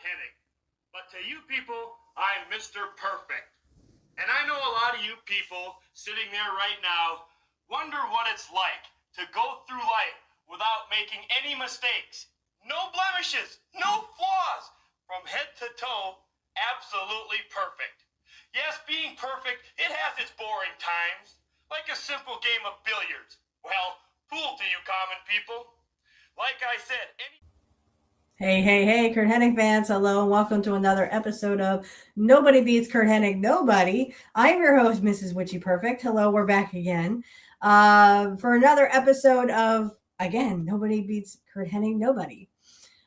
Hennig. But to you people, I'm Mr. Perfect. And I know a lot of you people sitting there right now wonder what it's like to go through life without making any mistakes. No blemishes, no flaws. From head to toe, absolutely perfect. Yes, being perfect, it has its boring times. Like a simple game of billiards. Well, fool to you common people. Like I said, Hey, Curt Hennig fans, hello, and welcome to another episode of Nobody Beats Curt Hennig, Nobody. I'm your host, Mrs. Witchy Perfect. Hello, we're back again for another episode of, again, Nobody Beats Curt Hennig, Nobody.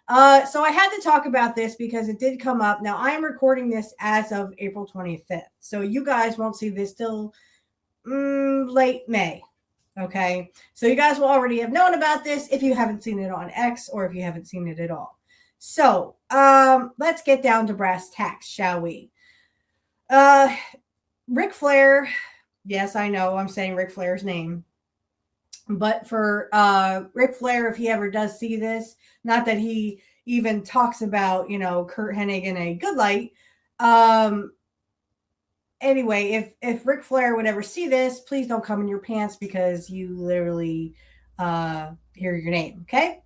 So I had to talk about this because it did come up. Now, I am recording this as of April 25th, so you guys won't see this till late May. Okay, so you guys will already have known about this if you haven't seen it on X or if you haven't seen it at all. So let's get down to brass tacks, shall we? Ric Flair, yes, I know I'm saying Ric Flair's name, but for Ric Flair, if he ever does see this, not that he even talks about, Curt Hennig in a good light. Anyway, if Ric Flair would ever see this, please don't come in your pants because you literally hear your name, okay?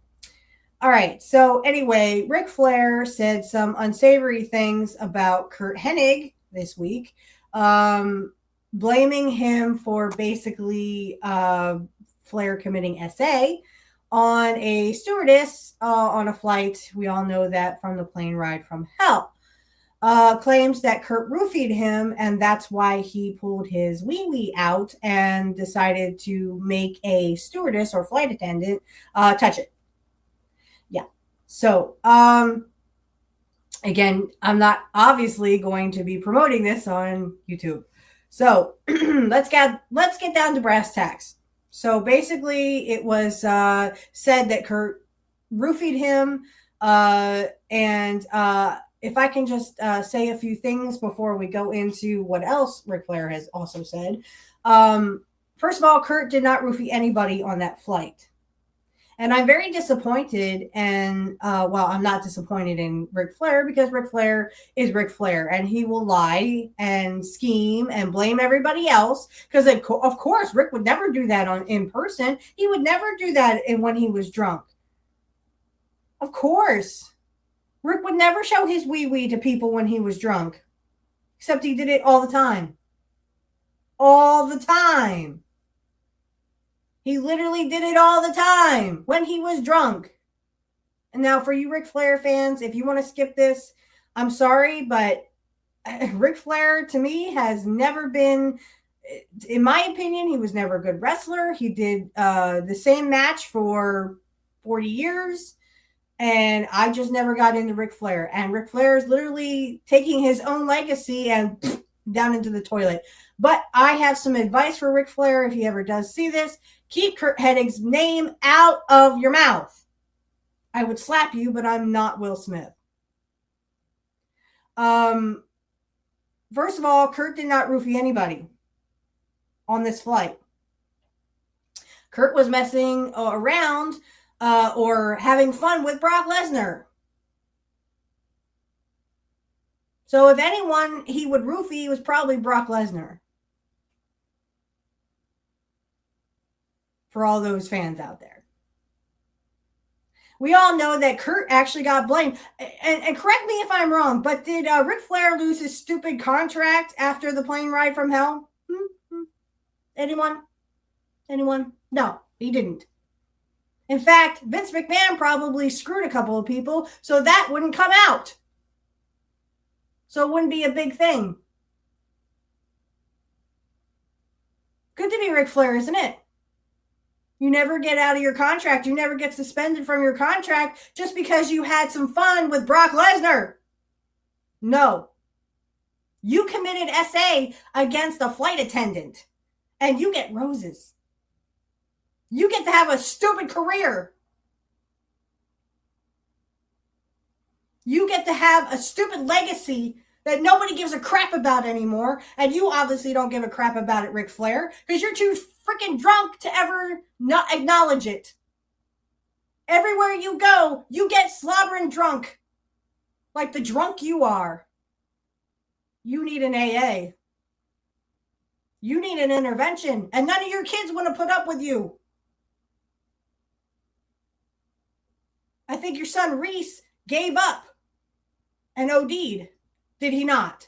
All right. So anyway, Ric Flair said some unsavory things about Curt Hennig this week, blaming him for basically Flair committing SA on a stewardess on a flight. We all know that from the plane ride from hell. Claims that Curt roofied him, and that's why he pulled his wee-wee out and decided to make a stewardess or flight attendant touch it. Yeah. So, again, I'm not obviously going to be promoting this on YouTube. So let's get down to brass tacks. So basically, it was said that Curt roofied him, and if I can just say a few things before we go into what else Ric Flair has also said. First of all, Curt did not roofie anybody on that flight. And I'm very disappointed, and I'm not disappointed in Ric Flair because Ric Flair is Ric Flair, and he will lie and scheme and blame everybody else. Because of course, Rick would never do that in person. He would never do that when he was drunk. Of course, Rick would never show his wee-wee to people when he was drunk, except he did it all the time. All the time. He literally did it all the time when he was drunk. And now for you Ric Flair fans, if you want to skip this, I'm sorry, but Ric Flair to me has never been, in my opinion, he was never a good wrestler. He did the same match for 40 years. And I just never got into Ric Flair. And Ric Flair is literally taking his own legacy and down into the toilet. But I have some advice for Ric Flair if he ever does see this. Keep Curt Hennig's name out of your mouth. I would slap you, but I'm not Will Smith. First of all, Curt did not roofie anybody on this flight. Curt was messing around or having fun with Brock Lesnar. So if anyone he would roofie was probably Brock Lesnar. For all those fans out there. We all know that Curt actually got blamed. And correct me if I'm wrong, but did Ric Flair lose his stupid contract after the plane ride from hell? Anyone? No, he didn't. In fact, Vince McMahon probably screwed a couple of people so that wouldn't come out. So it wouldn't be a big thing. Good to be Ric Flair, isn't it? You never get out of your contract. You never get suspended from your contract just because you had some fun with Brock Lesnar. No. You committed SA against a flight attendant, and you get roses. You get to have a stupid career. You get to have a stupid legacy that nobody gives a crap about anymore, and you obviously don't give a crap about it, Ric Flair, because you're too freaking drunk to ever not acknowledge it. Everywhere you go, you get slobbering drunk. like the drunk you are, you need an AA. You need an intervention, and none of your kids want to put up with you. I think your son Reese gave up and OD'd. Did he not?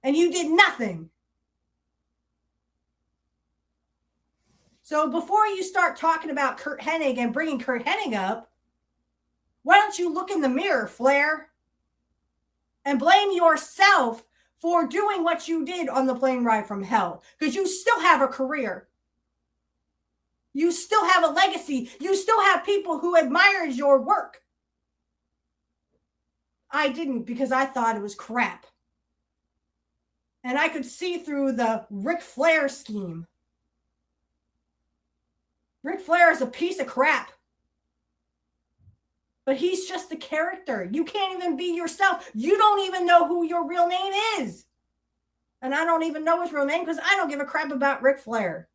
And you did nothing. So before you start talking about Curt Hennig and bringing Curt Hennig up, why don't you look in the mirror, Flair, and blame yourself for doing what you did on the plane ride from hell? Because you still have a career. You still have a legacy. You still have people who admired your work. I didn't, because I thought it was crap. And I could see through the Ric Flair scheme. Ric Flair is a piece of crap. But he's just a character. You can't even be yourself. You don't even know who your real name is. And I don't even know his real name because I don't give a crap about Ric Flair.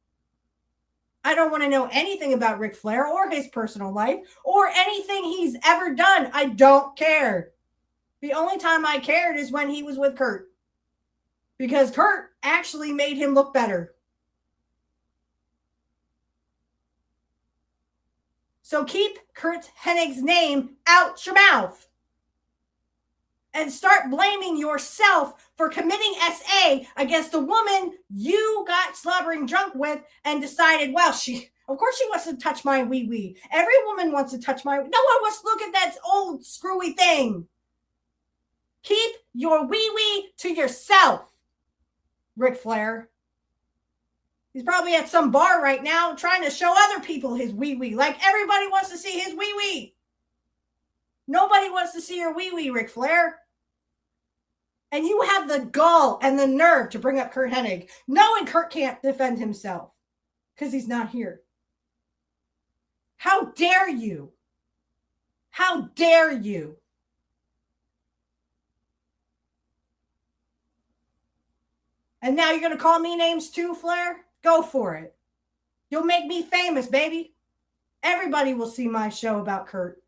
I don't want to know anything about Ric Flair or his personal life or anything he's ever done. I don't care. The only time I cared is when he was with Curt. Because Curt actually made him look better. So keep Curt Hennig's name out your mouth. And start blaming yourself for committing SA against the woman you got slobbering drunk with and decided, well, of course she wants to touch my wee-wee. Every woman wants to touch my... No one wants to look at that old screwy thing. Keep your wee-wee to yourself, Ric Flair. He's probably at some bar right now trying to show other people his wee-wee. Like everybody wants to see his wee-wee. Nobody wants to see your wee-wee, Ric Flair. And you have the gall and the nerve to bring up Curt Hennig, knowing Curt can't defend himself because he's not here. How dare you? How dare you? And now you're going to call me names too, Flair? Go for it. You'll make me famous, baby. Everybody will see my show about Curt.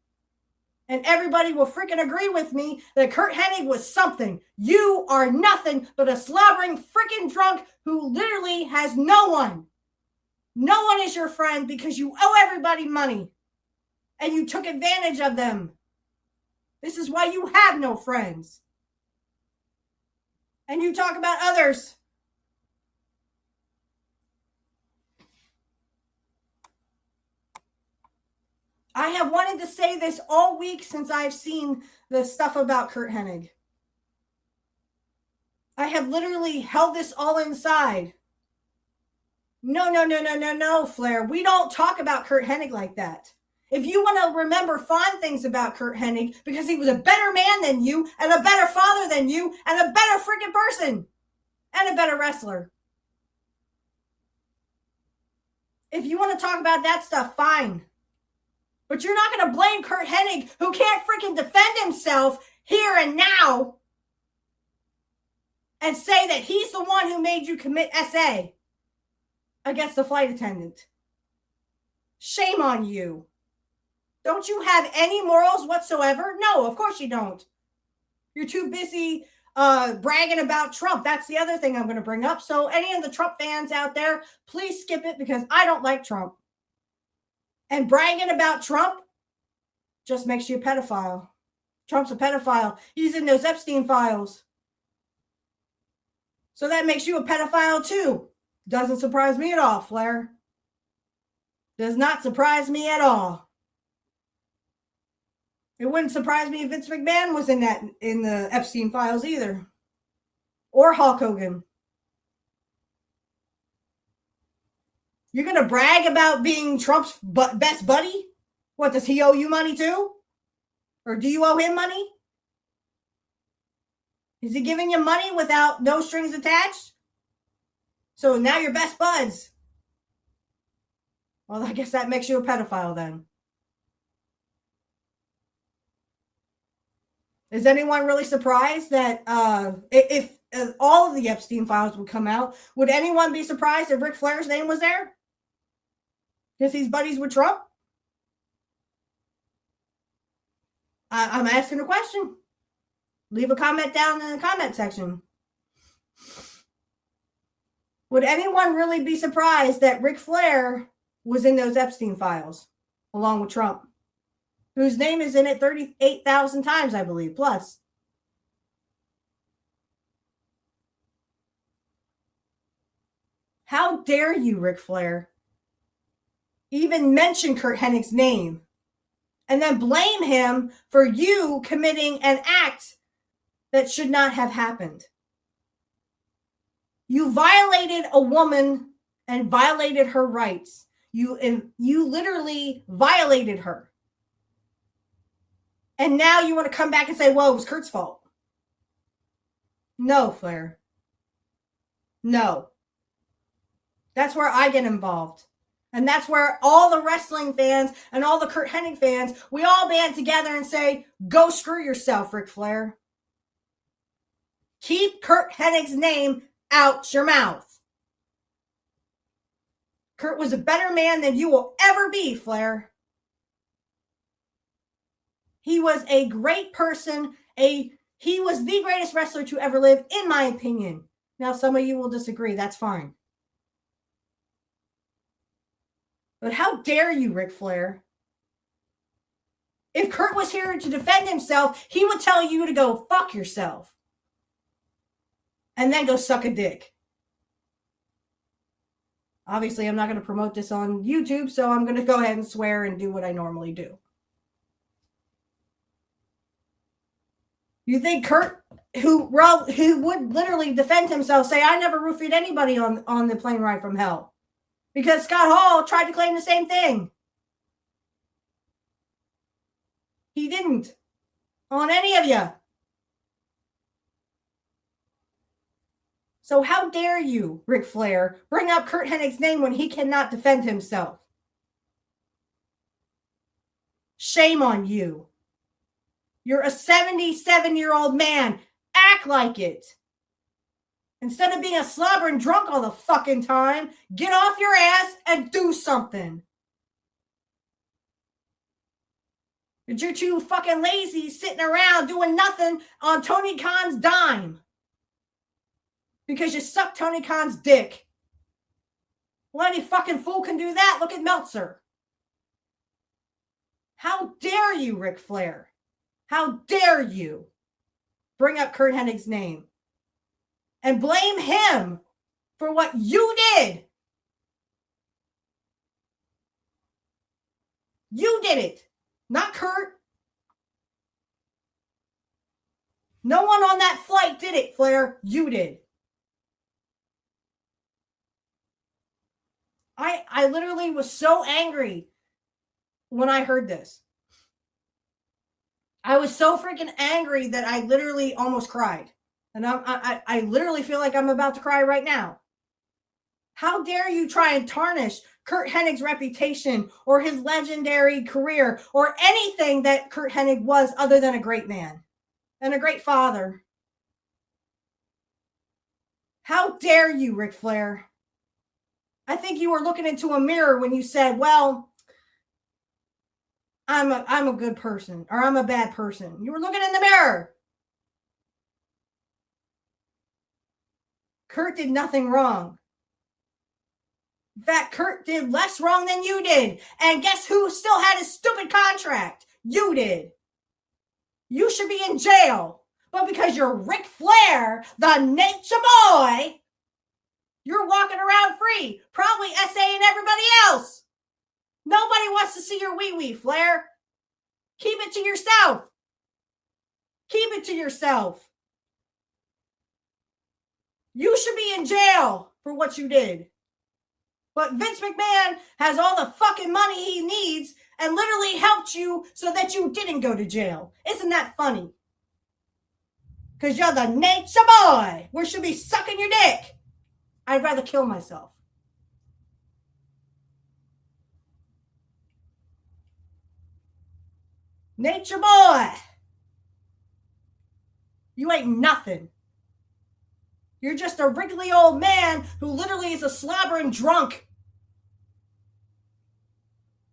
And everybody will freaking agree with me that Curt Hennig was something. You are nothing but a slobbering freaking drunk who literally has no one. No one is your friend because you owe everybody money. And you took advantage of them. This is why you have no friends. And you talk about others. I have wanted to say this all week since I've seen the stuff about Curt Hennig. I have literally held this all inside. No, Flair. We don't talk about Curt Hennig like that. If you want to remember fond things about Curt Hennig, because he was a better man than you, and a better father than you, and a better freaking person, and a better wrestler. If you want to talk about that stuff, fine. But you're not going to blame Curt Hennig, who can't freaking defend himself here and now, and say that he's the one who made you commit SA against the flight attendant. Shame on you. Don't you have any morals whatsoever? No, of course you don't. You're too busy bragging about Trump. That's the other thing I'm going to bring up. So any of the Trump fans out there, please skip it because I don't like Trump. And bragging about Trump just makes you a pedophile. Trump's a pedophile. He's in those Epstein files. So that makes you a pedophile too. Doesn't surprise me at all, Flair. Does not surprise me at all. It wouldn't surprise me if Vince McMahon was in the Epstein files either. Or Hulk Hogan. You're going to brag about being Trump's best buddy? What, does he owe you money too? Or do you owe him money? Is he giving you money without no strings attached? So now you're best buds. Well, I guess that makes you a pedophile then. Is anyone really surprised that if all of the Epstein files would come out, would anyone be surprised if Ric Flair's name was there? Because he's buddies with Trump? I'm asking a question. Leave a comment down in the comment section. Would anyone really be surprised that Ric Flair was in those Epstein files along with Trump, whose name is in it 38,000 times, I believe, plus? How dare you, Ric Flair, even mention Curt Hennig's name and then blame him for you committing an act that should not have happened? You violated a woman and violated her rights. You literally violated her. And now you want to come back and say, well, it was Curt's fault. No, Flair. No. That's where I get involved. And that's where all the wrestling fans and all the Curt Hennig fans, we all band together and say, go screw yourself, Ric Flair. Keep Curt Hennig's name out your mouth. Curt was a better man than you will ever be, Flair. He was a great person. He was the greatest wrestler to ever live, in my opinion. Now, some of you will disagree. That's fine. But how dare you, Ric Flair? If Curt was here to defend himself, he would tell you to go fuck yourself. And then go suck a dick. Obviously, I'm not going to promote this on YouTube, so I'm going to go ahead and swear and do what I normally do. You think Curt, who would literally defend himself, say, I never roofied anybody on the plane ride from hell? Because Scott Hall tried to claim the same thing. He didn't. On any of you. So how dare you, Ric Flair, bring up Curt Hennig's name when he cannot defend himself? Shame on you. You're a 77-year-old man. Act like it. Instead of being a slobbering drunk all the fucking time, get off your ass and do something. But you're too fucking lazy sitting around doing nothing on Tony Khan's dime. Because you suck Tony Khan's dick. Well, any fucking fool can do that. Look at Meltzer. How dare you, Ric Flair? How dare you bring up Curt Hennig's name and blame him for what you did? You did it, not Curt. No one on that flight did it, Flair. You did. I literally was so angry when I heard this. I was so freaking angry that I literally almost cried. And I literally feel like I'm about to cry right now. How dare you try and tarnish Curt Hennig's reputation or his legendary career or anything that Curt Hennig was other than a great man and a great father. How dare you, Ric Flair? I think you were looking into a mirror when you said, well, I'm a good person or I'm a bad person. You were looking in the mirror. Curt did nothing wrong. In fact, Curt did less wrong than you did. And guess who still had his stupid contract? You did. You should be in jail. But because you're Ric Flair, the nature boy, you're walking around free, probably essaying everybody else. Nobody wants to see your wee-wee, Flair. Keep it to yourself. Keep it to yourself. You should be in jail for what you did. But Vince McMahon has all the fucking money he needs and literally helped you so that you didn't go to jail. Isn't that funny? Because you're the nature boy. We should be sucking your dick. I'd rather kill myself. Nature boy. You ain't nothing. You're just a wriggly old man who literally is a slobbering drunk.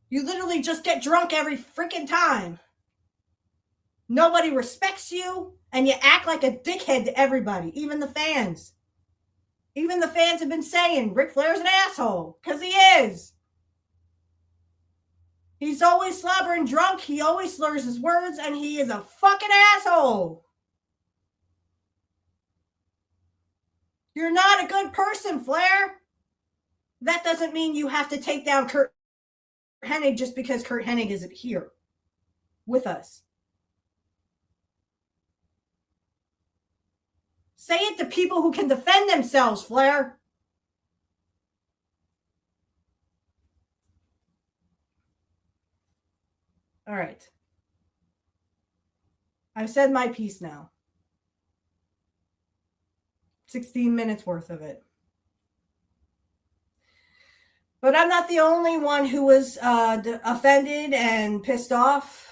You literally just get drunk every freaking time. Nobody respects you, and you act like a dickhead to everybody, even the fans. Even the fans have been saying Ric Flair's an asshole, because he is. He's always slobbering drunk, he always slurs his words, and he is a fucking asshole. You're not a good person, Flair. That doesn't mean you have to take down Curt Hennig just because Curt Hennig isn't here with us. Say it to people who can defend themselves, Flair. All right. I've said my piece now. 16 minutes worth of it. But I'm not the only one who was offended and pissed off.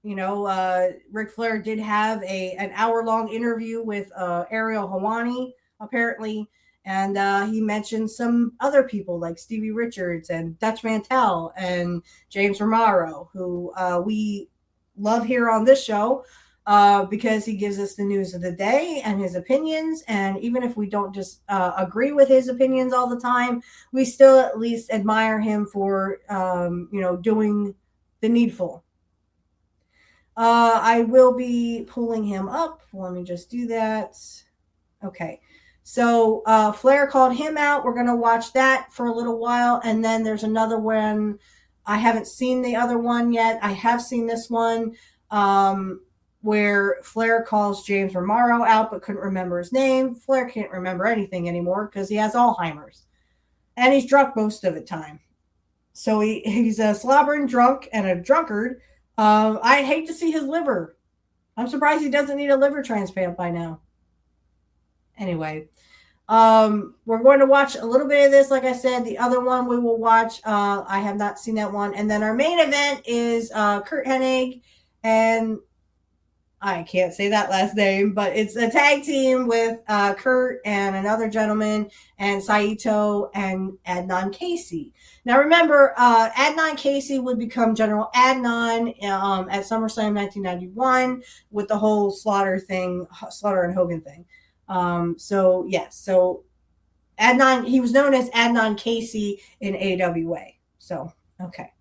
Ric Flair did have an hour-long interview with Ariel Helwani, apparently, and he mentioned some other people like Stevie Richards and Dutch Mantel and James Romero, who we love here on this show because he gives us the news of the day and his opinions. And even if we don't just agree with his opinions all the time, we still at least admire him for, doing the needful. I will be pulling him up. Let me just do that. Okay. So Flair called him out. We're going to watch that for a little while. And then there's another one. I haven't seen the other one yet. I have seen this one where Flair calls James Romero out but couldn't remember his name. Flair can't remember anything anymore because he has Alzheimer's. And he's drunk most of the time. So he's a slobbering drunk and a drunkard. I hate to see his liver. I'm surprised he doesn't need a liver transplant by now. Anyway, we're going to watch a little bit of this. Like I said, the other one we will watch. I have not seen that one. And then our main event is Curt Hennig, and I can't say that last name, but it's a tag team with Curt and another gentleman and Saito and Adnan Casey. Now remember, Adnan Casey would become General Adnan at SummerSlam 1991 with the whole Slaughter and Hogan thing. So Adnan, he was known as Adnan Casey in AWA. So, okay.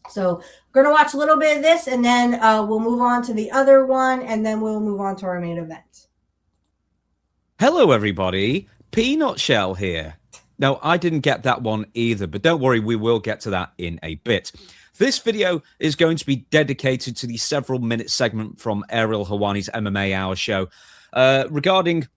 So we're going to watch a little bit of this, and then we'll move on to the other one, and then we'll move on to our main event. Hello, everybody. Peanut Shell here. No, I didn't get that one either, but don't worry, we will get to that in a bit. This video is going to be dedicated to the several-minute segment from Ariel Helwani's MMA Hour show regarding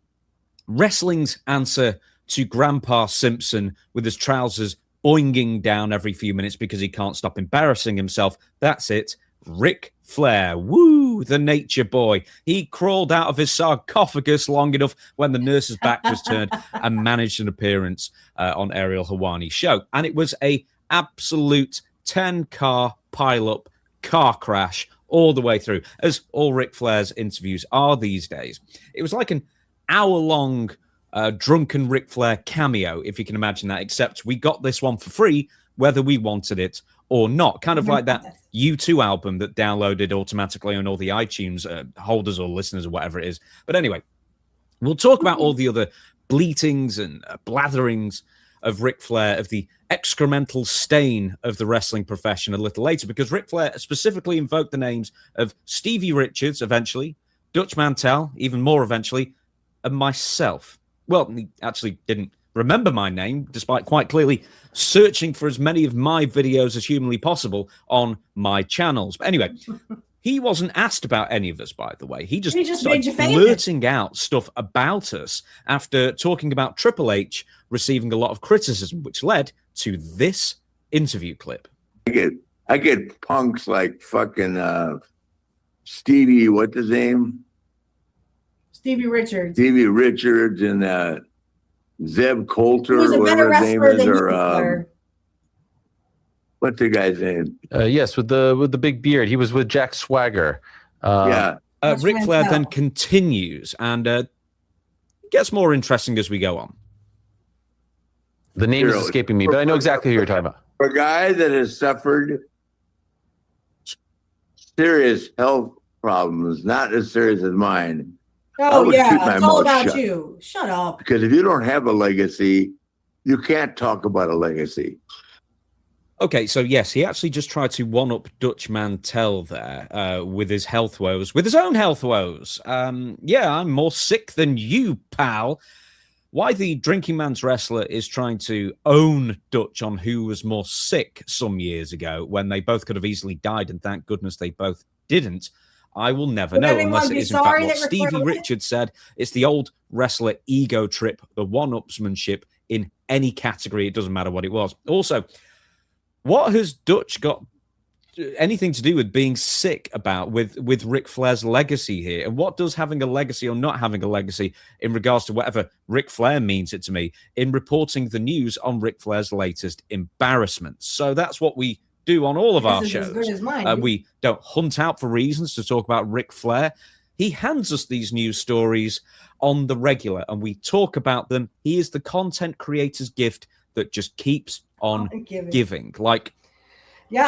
wrestling's answer to Grandpa Simpson with his trousers boinging down every few minutes because he can't stop embarrassing himself. That's it. Ric Flair. Woo, the nature boy. He crawled out of his sarcophagus long enough when the nurse's back was turned and managed an appearance on Ariel Helwani's show. And it was a absolute 10-car pile-up car crash all the way through, as all Ric Flair's interviews are these days. It was like an hour-long drunken Ric Flair cameo, if you can imagine that, except we got this one for free, whether we wanted it or not. Kind of like that U2 album that downloaded automatically on all the iTunes holders or listeners or whatever it is. But anyway, we'll talk about all the other bleatings and blatherings of Ric Flair, of the excremental stain of the wrestling profession a little later, because Ric Flair specifically invoked the names of Stevie Richards eventually, Dutch Mantel even more eventually, and myself. Well, he actually didn't remember my name, despite quite clearly searching for as many of my videos as humanly possible on my channels. But anyway, he wasn't asked about any of us, by the way. He just started blurting out stuff about us after talking about Triple H receiving a lot of criticism, which led to this interview clip. I get punks like fucking Stevie, what's his name? Stevie Richards. Stevie Richards and Zeb Coulter, He was a better whatever his name wrestler is, than or what's the guy's name? Yes, with the big beard. He was with Jack Swagger. Yeah. Ric Flair then continues and gets more interesting as we go on. The name is escaping me, but I know exactly who you're talking about. For a guy that has suffered serious health problems, not as serious as mine. I Oh would yeah, keep my it's all mouth about shut. you. Shut up. Because if you don't have a legacy, you can't talk about a legacy. Okay, so yes, he actually just tried to one-up Dutch Mantel there with his health woes, with his own health woes. Yeah, I'm more sick than you, pal. Why the Drinking Man's Wrestler is trying to own Dutch on who was more sick some years ago when they both could have easily died, and thank goodness they both didn't, I will never Would know, anyone unless it be is in fact sorry what that Ric Flair Stevie went? Richards said. It's the old wrestler ego trip, the one-upsmanship in any category. It doesn't matter what it was. Also, what has Dutch got anything to do with being sick about with Ric Flair's legacy here? And what does having a legacy or not having a legacy in regards to whatever Ric Flair means it to me in reporting the news on Ric Flair's latest embarrassments? So that's what we do on all of our This is as good shows. as mine. We don't hunt out for reasons to talk about Ric Flair. He hands us these news stories on the regular, and we talk about them. He is the content creator's gift that just keeps on giving, like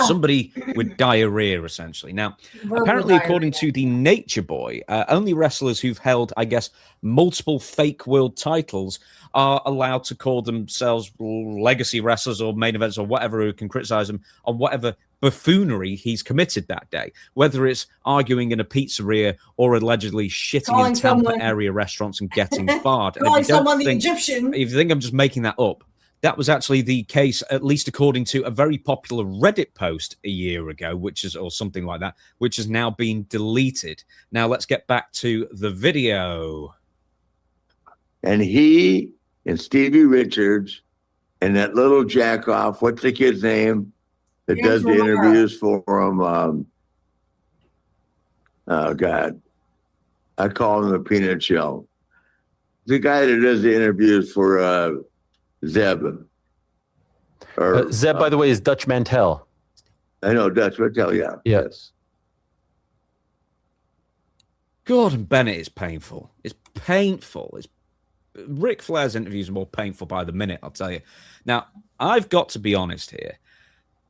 somebody with diarrhea, essentially. Now, apparently, according to the Nature Boy, only wrestlers who've held, I guess, multiple fake world titles are allowed to call themselves legacy wrestlers or main events or whatever, who can criticize them on whatever buffoonery he's committed that day, whether it's arguing in a pizzeria or allegedly shitting in Tampa area restaurants and getting barred. Calling someone the Egyptian. If you think I'm just making that up, that was actually the case, at least according to a very popular Reddit post a year ago, which is, or something like that, which has now been deleted. Now let's get back to the video. And he and Stevie Richards and that little jack off, what's the kid's name that does the interviews for him? Oh God, I call him the peanut shell. The guy that does the interviews for Zeb. Zeb, by the way, is Dutch Mantel. I know Dutch Mantel. Yeah. Yes. Gordon Bennett is painful. It's painful. Ric Flair's interviews are more painful by the minute, I'll tell you. Now, I've got to be honest here.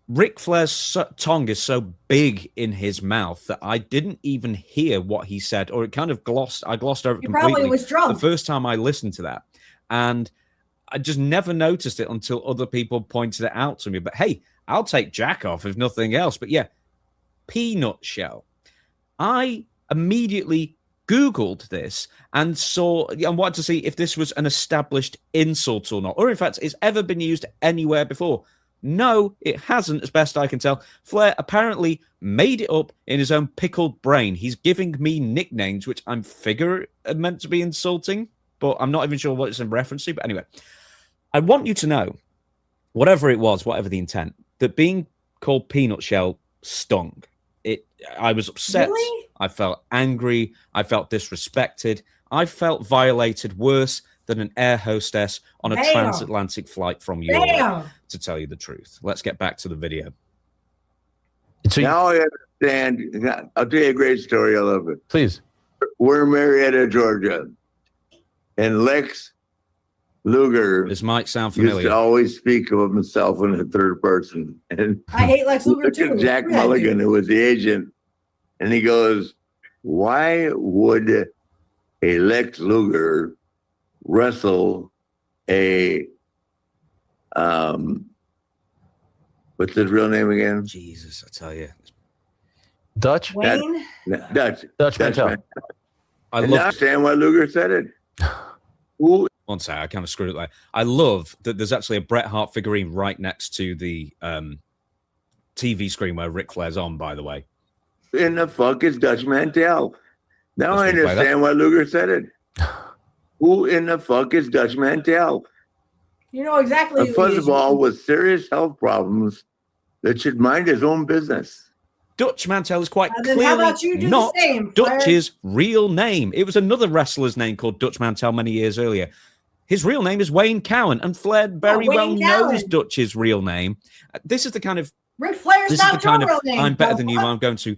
Ric Flair's tongue is so big in his mouth that I didn't even hear what he said, or it kind of I glossed over it completely. Probably was drunk. The first time I listened to that. And I just never noticed it until other people pointed it out to me. But hey, I'll take Jack off if nothing else. But yeah, peanut shell. I immediately Googled this and wanted to see if this was an established insult or not, or in fact, it's ever been used anywhere before. No, it hasn't, as best I can tell. Flair apparently made it up in his own pickled brain. He's giving me nicknames, which I'm figure are meant to be insulting, but I'm not even sure what it's in reference to. But anyway, I want you to know, whatever it was, whatever the intent, that being called peanut shell stung. I was upset. Really? I felt angry. I felt disrespected. I felt violated worse than an air hostess on a transatlantic flight from Europe, to tell you the truth. Let's get back to the video. Now I understand. I'll tell you a great story. I love it. Please. We're in Marietta, Georgia. And Lex Luger. This might sound familiar. Used to always speak of himself in the third person. And I hate Lex Luger too. Jack Mulligan, who was the agent, and he goes, "Why would a Lex Luger wrestle a what's his real name again?" Jesus, I tell you, Dutch. Wayne? Dutch Mantel. I understand why Luger said it. One sec, I kind of screwed it there. I love that there's actually a Bret Hart figurine right next to the TV screen where Ric Flair's on, by the way. In the fuck is Dutch Mantel? Now I understand why Luger said it. Who in the fuck is Dutch Mantel? You know exactly. A fuzzball with serious health problems that should mind his own business. Dutch Mantel is quite how clearly about you do not the same, Flair? Dutch's real name. It was another wrestler's name called Dutch Mantel many years earlier. His real name is Wayne Cowan, and Flair very well knows Dutch's real name. This is the kind of Ric Flair's this is the not kind your of real name. I'm better than you. I'm going to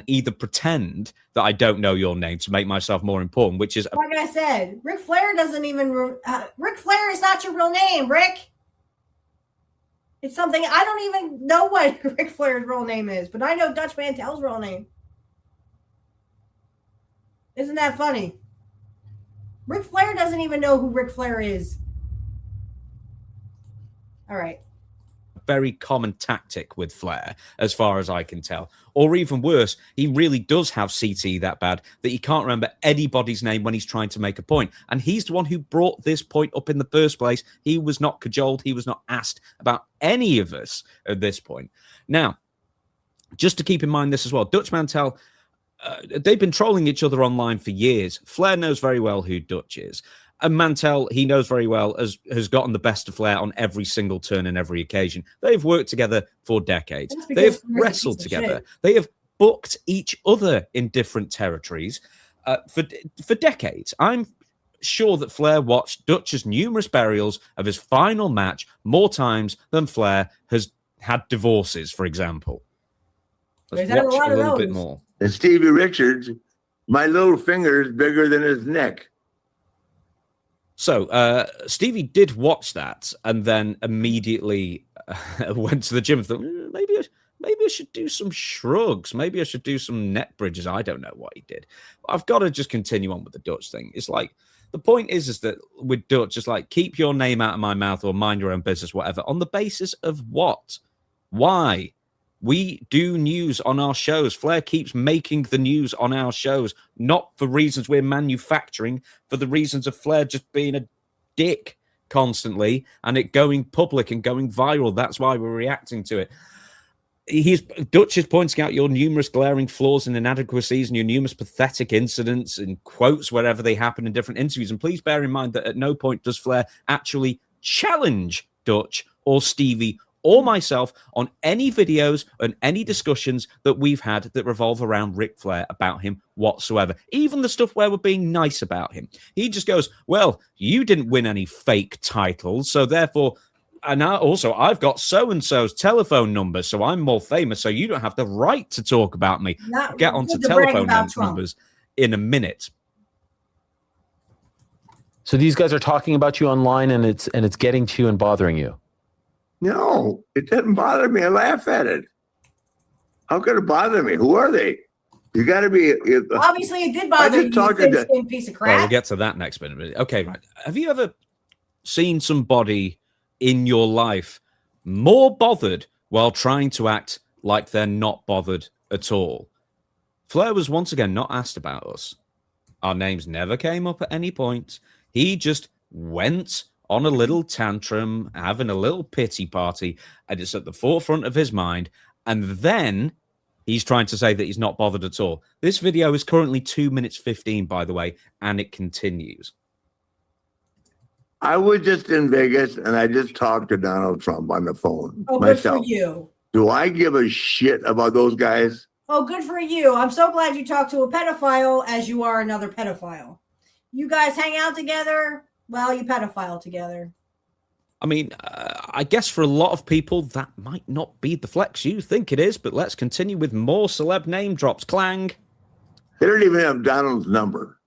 either pretend that I don't know your name to make myself more important, which is like I said, Ric Flair doesn't even. Ric Flair is not your real name, Rick. It's something I don't even know what Ric Flair's real name is, but I know Dutch Mantel's real name. Isn't that funny? Ric Flair doesn't even know who Ric Flair is. All right. Very common tactic with Flair, as far as I can tell. Or even worse, he really does have CTE that bad that he can't remember anybody's name when he's trying to make a point. And he's the one who brought this point up in the first place. He was not cajoled. He was not asked about any of us at this point. Now, just to keep in mind this as well, Dutch Mantel, they've been trolling each other online for years. Flair knows very well who Dutch is. And Mantel, he knows very well, has gotten the best of Flair on every single turn and every occasion. They've worked together for decades. They've wrestled together. They have booked each other in different territories for decades. I'm sure that Flair watched Dutch's numerous burials of his final match more times than Flair has had divorces, for example. Let's watch a little bit more. And Stevie Richards, my little finger is bigger than his neck. So Stevie did watch that and then immediately went to the gym and thought, maybe I should do some shrugs. Maybe I should do some neck bridges. I don't know what he did. I've got to just continue on with the Dutch thing. It's like, the point is that with Dutch, it's like, keep your name out of my mouth or mind your own business, whatever. On the basis of what? Why? We do news on our shows. Flair keeps making the news on our shows, not for reasons we're manufacturing, for the reasons of Flair just being a dick constantly and it going public and going viral. That's why we're reacting to it. Dutch is pointing out your numerous glaring flaws and inadequacies and your numerous pathetic incidents and quotes wherever they happen in different interviews. And please bear in mind that at no point does Flair actually challenge Dutch or Stevie or myself on any videos and any discussions that we've had that revolve around Ric Flair about him whatsoever. Even the stuff where we're being nice about him. He just goes, well, you didn't win any fake titles, so therefore, and I've got so-and-so's telephone number, so I'm more famous, so you don't have the right to talk about me. I'll get onto telephone numbers in a minute. So these guys are talking about you online and it's getting to you and bothering you. No, it doesn't bother me. I laugh at it. How could it bother me? Who are they? You got to be. Obviously, it did bother you. You piece of crap. Well, we'll get to that next minute. Okay, right. Have you ever seen somebody in your life more bothered while trying to act like they're not bothered at all? Flair was once again not asked about us. Our names never came up at any point. He just went on a little tantrum, having a little pity party, and it's at the forefront of his mind. And then he's trying to say that he's not bothered at all. This video is currently 2 minutes 15, by the way, and it continues. I was just in Vegas, and I just talked to Donald Trump on the phone. Oh, myself. Good for you. Do I give a shit about those guys? Oh, good for you. I'm so glad you talked to a pedophile as you are another pedophile. You guys hang out together. Well, you pedophile together. I mean, I guess for a lot of people, that might not be the flex you think it is, but let's continue with more celeb name drops. Clang. They don't even have Donald's number.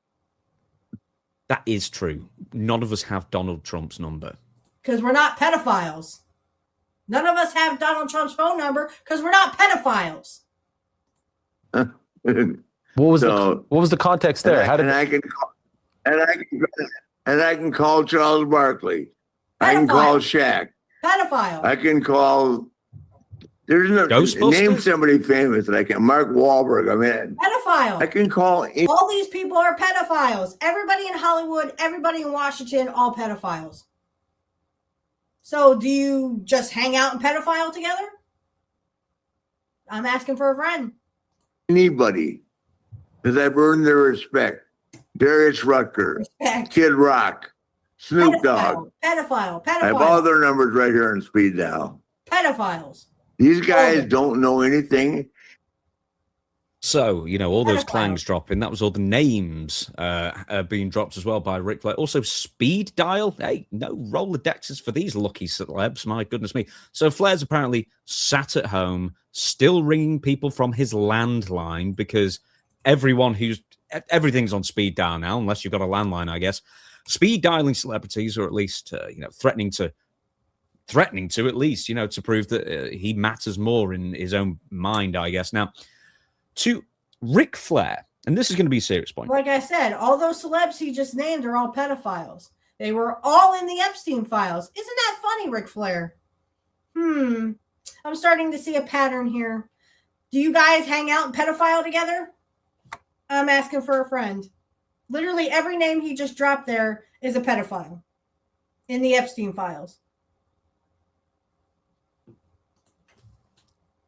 That is true. None of us have Donald Trump's number. Because we're not pedophiles. None of us have Donald Trump's phone number because we're not pedophiles. What was the context there? And I can call Charles Barkley. Pedophile. I can call Shaq. Pedophile. I can call. There's no name somebody famous that I can. Mark Wahlberg. I'm in. Pedophile. I can call. All these people are pedophiles. Everybody in Hollywood, everybody in Washington, all pedophiles. So do you just hang out and pedophile together? I'm asking for a friend. Anybody, because I've earned their respect. Darius Rucker, Kid Rock, Snoop Dogg. Pedophile. I have all their numbers right here on speed dial. Pedophiles. These guys don't know anything. So, all those clangs dropping. That was all the names being dropped as well by Ric Flair. Also, speed dial. Hey, no Rolodexes for these lucky celebs. My goodness me. So, Flair's apparently sat at home, still ringing people from his landline because everything's on speed dial now, unless you've got a landline, I guess. Speed dialing celebrities, or at least, threatening to threatening to, at least, to prove that he matters more in his own mind, I guess. Now, to Ric Flair, and this is going to be a serious point. Like I said, all those celebs he just named are all pedophiles. They were all in the Epstein files. Isn't that funny, Ric Flair? I'm starting to see a pattern here. Do you guys hang out and pedophile together? I'm asking for a friend. Literally every name he just dropped there is a pedophile in the Epstein files.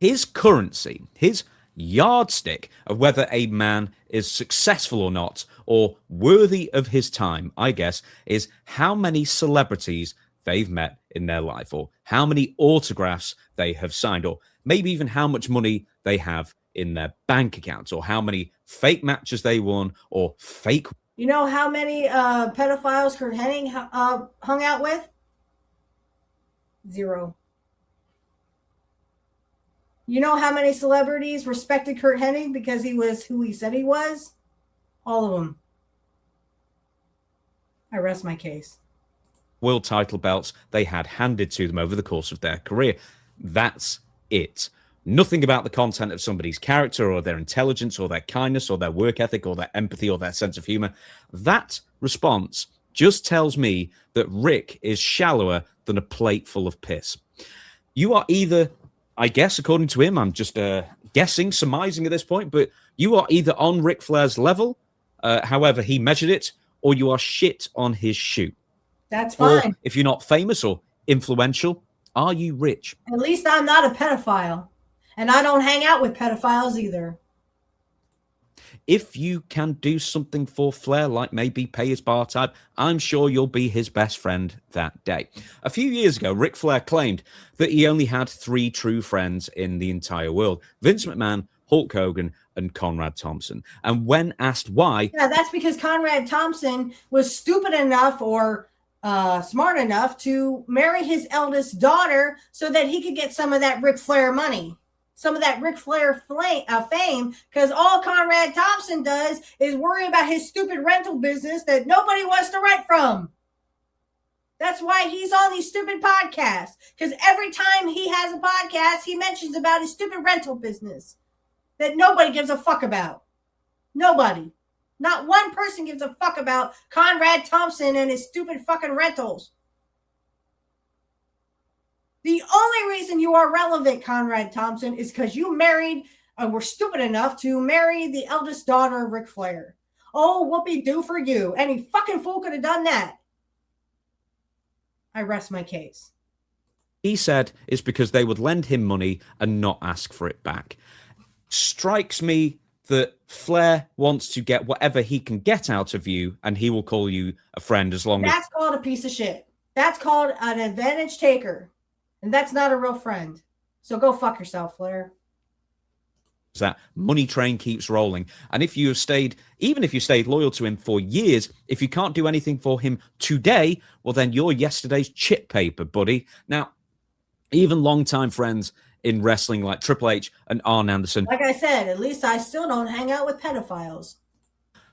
His currency, his yardstick of whether a man is successful or not, or worthy of his time, I guess, is how many celebrities they've met in their life, or how many autographs they have signed, or maybe even how much money they have in their bank accounts, or how many fake matches they won, or fake. You know how many pedophiles Curt Hennig hung out with? 0. You know how many celebrities respected Curt Hennig because he was who he said he was? All of them. I rest my case. World title belts they had handed to them over the course of their career. That's it. Nothing about the content of somebody's character or their intelligence or their kindness or their work ethic or their empathy or their sense of humor. That response just tells me that Rick is shallower than a plate full of piss. You are either, I guess, according to him, I'm just guessing, surmising at this point, but you are either on Ric Flair's level, however he measured it, or you are shit on his shoe. That's fine. Or if you're not famous or influential, are you rich? At least I'm not a pedophile. And I don't hang out with pedophiles either. If you can do something for Flair, like maybe pay his bar tab, I'm sure you'll be his best friend that day. A few years ago, Ric Flair claimed that he only had 3 true friends in the entire world: Vince McMahon, Hulk Hogan, and Conrad Thompson. And when asked why... Yeah, that's because Conrad Thompson was stupid enough or smart enough to marry his eldest daughter so that he could get some of that Ric Flair money. Some of that Ric Flair fame, because all Conrad Thompson does is worry about his stupid rental business that nobody wants to rent from. That's why he's on these stupid podcasts, because every time he has a podcast, he mentions about his stupid rental business that nobody gives a fuck about. Nobody. Not one person gives a fuck about Conrad Thompson and his stupid fucking rentals. The only reason you are relevant, Conrad Thompson, is because you married, were stupid enough to marry the eldest daughter of Ric Flair. Oh, whoopee-doo for you. Any fucking fool could have done that. I rest my case. He said it's because they would lend him money and not ask for it back. Strikes me that Flair wants to get whatever he can get out of you, and he will call you a friend as long as... That's called a piece of shit. That's called an advantage taker. And that's not a real friend. So go fuck yourself, Flair. That money train keeps rolling. And if you have stayed, even if you stayed loyal to him for years, if you can't do anything for him today, well, then you're yesterday's chip paper, buddy. Now, even longtime friends in wrestling like Triple H and Arn Anderson, like I said, at least I still don't hang out with pedophiles,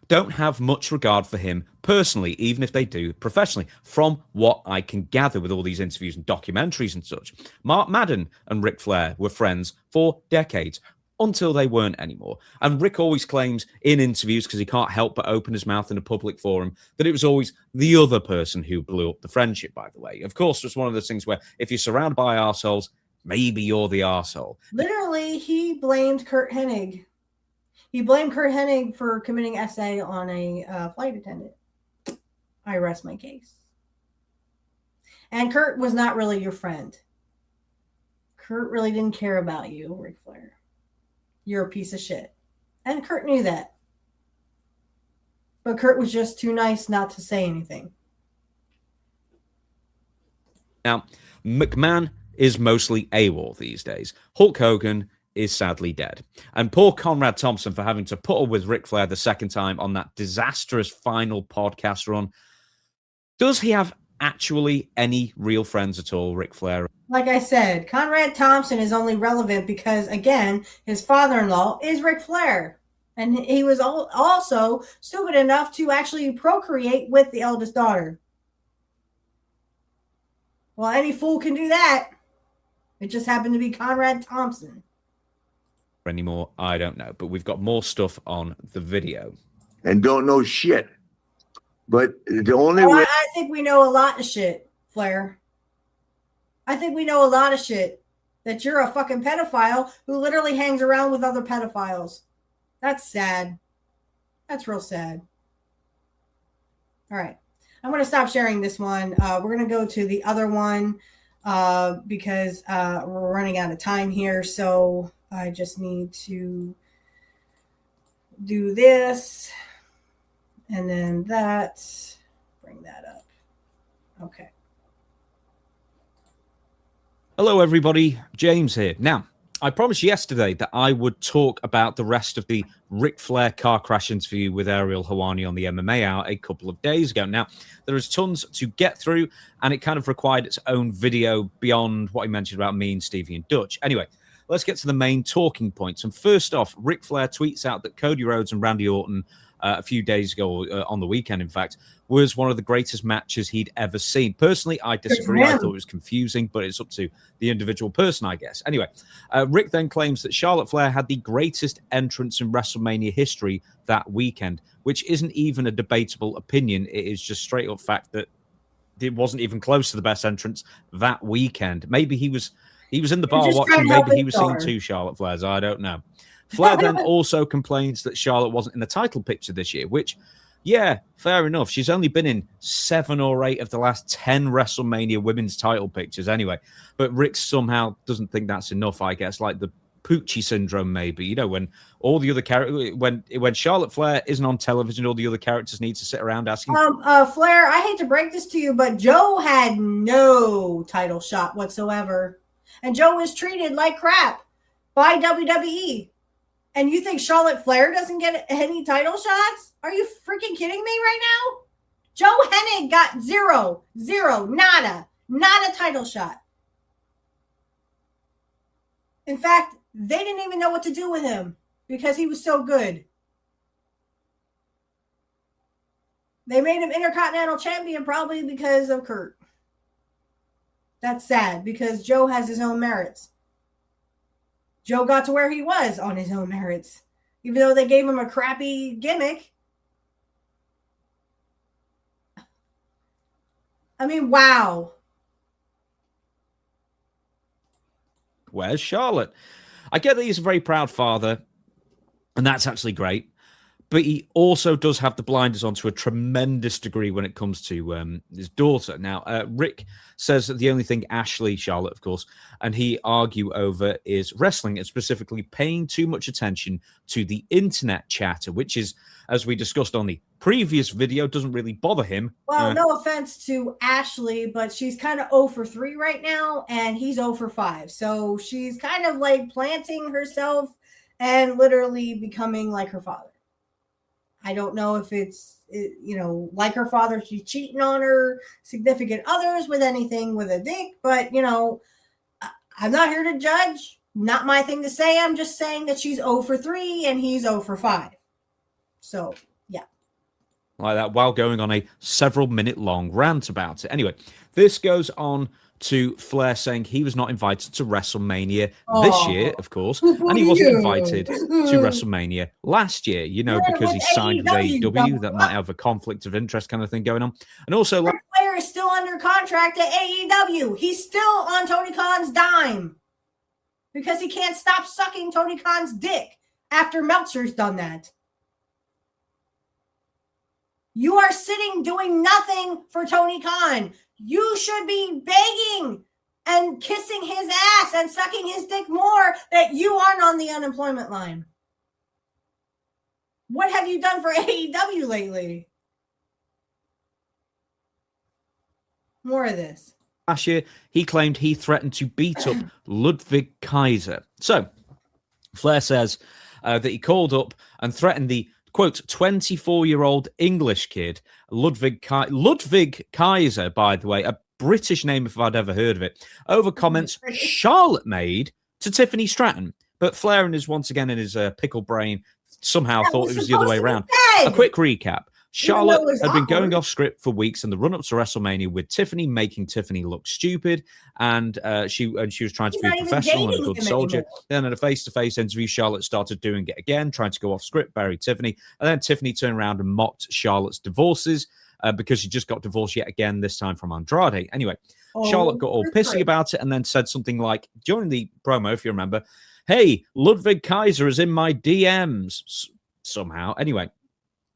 don't have much regard for him personally, even if they do professionally, from what I can gather with all these interviews and documentaries and such. Mark Madden and Ric Flair were friends for decades, until they weren't anymore. And Rick always claims in interviews, because he can't help but open his mouth in a public forum, that it was always the other person who blew up the friendship, by the way. Of course, it's one of those things where if you're surrounded by arseholes, maybe you're the arsehole. Literally, he blamed Curt Hennig. He blamed Curt Hennig for committing SA on a flight attendant. I rest my case. And Curt was not really your friend. Curt really didn't care about you, Ric Flair. You're a piece of shit. And Curt knew that. But Curt was just too nice not to say anything. Now, McMahon is mostly AWOL these days. Hulk Hogan is sadly dead. And poor Conrad Thompson for having to put up with Ric Flair the second time on that disastrous final podcast run. Does he have actually any real friends at all, Ric Flair? Like I said, Conrad Thompson is only relevant because, again, his father-in-law is Ric Flair. And he was also stupid enough to actually procreate with the eldest daughter. Well, any fool can do that. It just happened to be Conrad Thompson. Anymore, I don't know. But we've got more stuff on the video. And don't know shit. But the only way. I think we know a lot of shit, Flair. I think we know a lot of shit. That you're a fucking pedophile who literally hangs around with other pedophiles. That's sad. That's real sad. All right. I'm going to stop sharing this one. We're going to go to the other one because we're running out of time here. So I just need to do this and then that. Bring that up. Okay. Hello, everybody. James here. Now, I promised yesterday that I would talk about the rest of the Ric Flair car crash interview with Ariel Helwani on the MMA Hour a couple of days ago. Now, there is tons to get through, and it kind of required its own video beyond what I mentioned about me and Stevie and Dutch. Anyway, let's get to the main talking points. And first off, Ric Flair tweets out that Cody Rhodes and Randy Orton a few days ago, on the weekend, in fact, was one of the greatest matches he'd ever seen. Personally, I disagree. I thought it was confusing, but it's up to the individual person, I guess. Anyway, Rick then claims that Charlotte Flair had the greatest entrance in WrestleMania history that weekend, which isn't even a debatable opinion. It is just straight up fact that it wasn't even close to the best entrance that weekend. Maybe he was in the bar watching. Maybe he was seeing two Charlotte Flairs. I don't know. Flair then also complains that Charlotte wasn't in the title picture this year, which, yeah, fair enough. She's only been in 7 or 8 of the last 10 WrestleMania women's title pictures anyway. But Rick somehow doesn't think that's enough, I guess, like the Poochie syndrome, maybe. You know, when all the other characters, when Charlotte Flair isn't on television, all the other characters need to sit around asking. Flair, I hate to break this to you, but Joe had no title shot whatsoever. And Joe was treated like crap by WWE. And you think Charlotte Flair doesn't get any title shots? Are you freaking kidding me right now? Joe Hennig got zero, nada, not a title shot. In fact, they didn't even know what to do with him because he was so good. They made him Intercontinental Champion probably because of Curt. That's sad because Joe has his own merits. Joe got to where he was on his own merits, even though they gave him a crappy gimmick. I mean, wow. Where's Charlotte? I get that he's a very proud father, and that's actually great. But he also does have the blinders on to a tremendous degree when it comes to his daughter. Now, Rick says that the only thing Ashley, Charlotte, of course, and he argue over is wrestling, and specifically paying too much attention to the internet chatter, which is, as we discussed on the previous video, doesn't really bother him. Well, no offense to Ashley, but she's kind of 0 for 3 right now, and he's 0 for 5. So she's kind of like planting herself and literally becoming like her father. I don't know if it's, like her father, she's cheating on her significant others with anything with a dick. But, I'm not here to judge. Not my thing to say. I'm just saying that she's 0 for 3 and he's 0 for 5. So, yeah. Like that, while going on a several-minute-long rant about it. Anyway, this goes on to Flair saying he was not invited to WrestleMania this year, of course, and he wasn't invited to WrestleMania last year, because he signed with AEW. That might have a conflict of interest kind of thing going on. And also, Flair is still under contract at AEW. He's still on Tony Khan's dime because he can't stop sucking Tony Khan's dick after Meltzer's done that. You are sitting doing nothing for Tony Khan. You should be begging and kissing his ass and sucking his dick more that you aren't on the unemployment line. What have you done for AEW lately? More of this. Last year, he claimed he threatened to beat up Ludwig Kaiser. So, Flair says that he called up and threatened the quote, 24-year-old English kid, Ludwig Kaiser, by the way, a British name if I'd ever heard of it, over comments Charlotte made to Tiffany Stratton. But Flair is once again in his pickle brain somehow thought it was the other way around. A quick recap. Charlotte it was had been going awkward. off script for weeks in the run-up to WrestleMania with Tiffany, making Tiffany look stupid, and she was trying to She's be a not even professional and a dating good him soldier. anymore. Then in a face-to-face interview, Charlotte started doing it again, trying to go off script, bury Tiffany, and then Tiffany turned around and mocked Charlotte's divorces because she just got divorced yet again, this time from Andrade. Anyway, Charlotte got all pissy about it and then said something like, during the promo, if you remember, "Hey, Ludwig Kaiser is in my DMs," somehow. Anyway,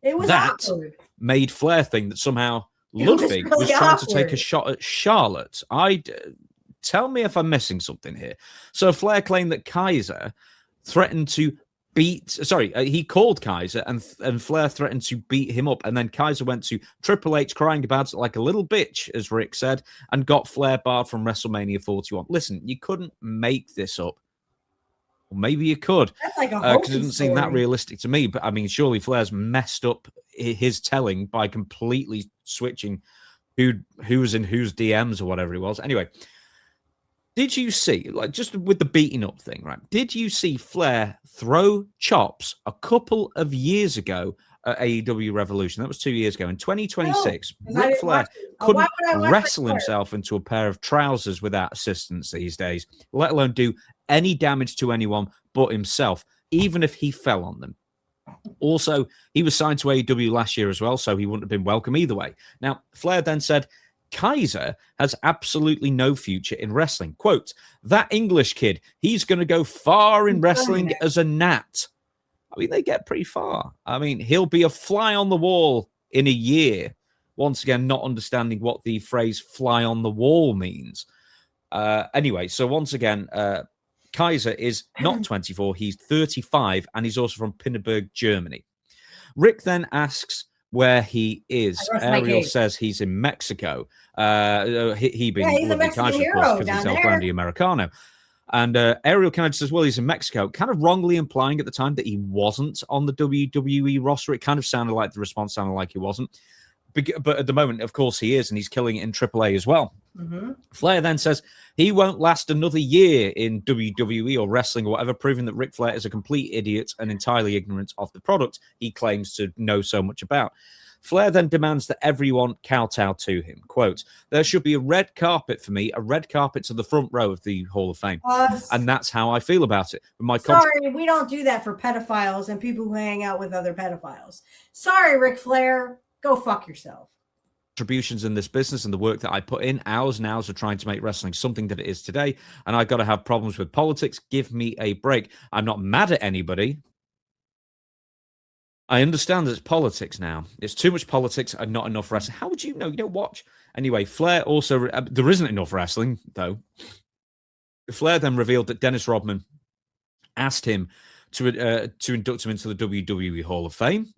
It was that awkward. made Flair think that somehow It was Ludwig really was trying to take a awkward. shot at Charlotte. Tell me if I'm missing something here. So Flair claimed that Kaiser threatened to he called Kaiser and Flair threatened to beat him up. And then Kaiser went to Triple H crying about it like a little bitch, as Rick said, and got Flair barred from WrestleMania 41. Listen, you couldn't make this up. Or maybe you could. That's like a Because it Hogan doesn't seem that story. realistic to me. But I mean, surely Flair's messed up his telling by completely switching who was in whose DMs or whatever it was. Anyway, did you see, like, just with the beating up thing, right? Did you see Flair throw chops a couple of years ago at AEW Revolution? That was 2 years ago. In 2026, No, 'cause I Ric didn't Flair watch it. Why couldn't would I watch wrestle Ric Flair? himself into a pair of trousers without assistance these days, let alone do any damage to anyone but himself, even if he fell on them. Also, he was signed to AEW last year as well, so he wouldn't have been welcome either way. Now, Flair then said, Kaiser has absolutely no future in wrestling. Quote, "That English kid, he's going to go far in wrestling as a gnat." I mean, they get pretty far. I mean, he'll be a fly on the wall in a year. Once again, not understanding what the phrase fly on the wall means. Anyway, so once again, Kaiser is not 24, he's 35, and he's also from Pinneberg, Germany. Rick then asks where he is. Ariel says he's in Mexico. He being he's a Ludwig Mexican Kaiser, of hero course, because down he's El there. Grande Americano. And Ariel kind of says, well, he's in Mexico, kind of wrongly implying at the time that he wasn't on the WWE roster. It kind of sounded like the response sounded like he wasn't. But at the moment, of course, he is, and he's killing it in AAA as well. Mm-hmm. Flair then says he won't last another year in WWE or wrestling or whatever, proving that Ric Flair is a complete idiot and entirely ignorant of the product he claims to know so much about. Flair then demands that everyone kowtow to him. Quote, "There should be a red carpet for me, a red carpet to the front row of the Hall of Fame." And that's how I feel about it. Sorry, we don't do that for pedophiles and people who hang out with other pedophiles. Sorry, Ric Flair. Go fuck yourself. Contributions in this business and the work that I put in, hours and hours of trying to make wrestling something that it is today, and I got to have problems with politics. Give me a break. I'm not mad at anybody. I understand that it's politics now. It's too much politics and not enough wrestling. How would you know? You don't watch. Anyway, Flair also... there isn't enough wrestling, though. Flair then revealed that Dennis Rodman asked him to induct him into the WWE Hall of Fame.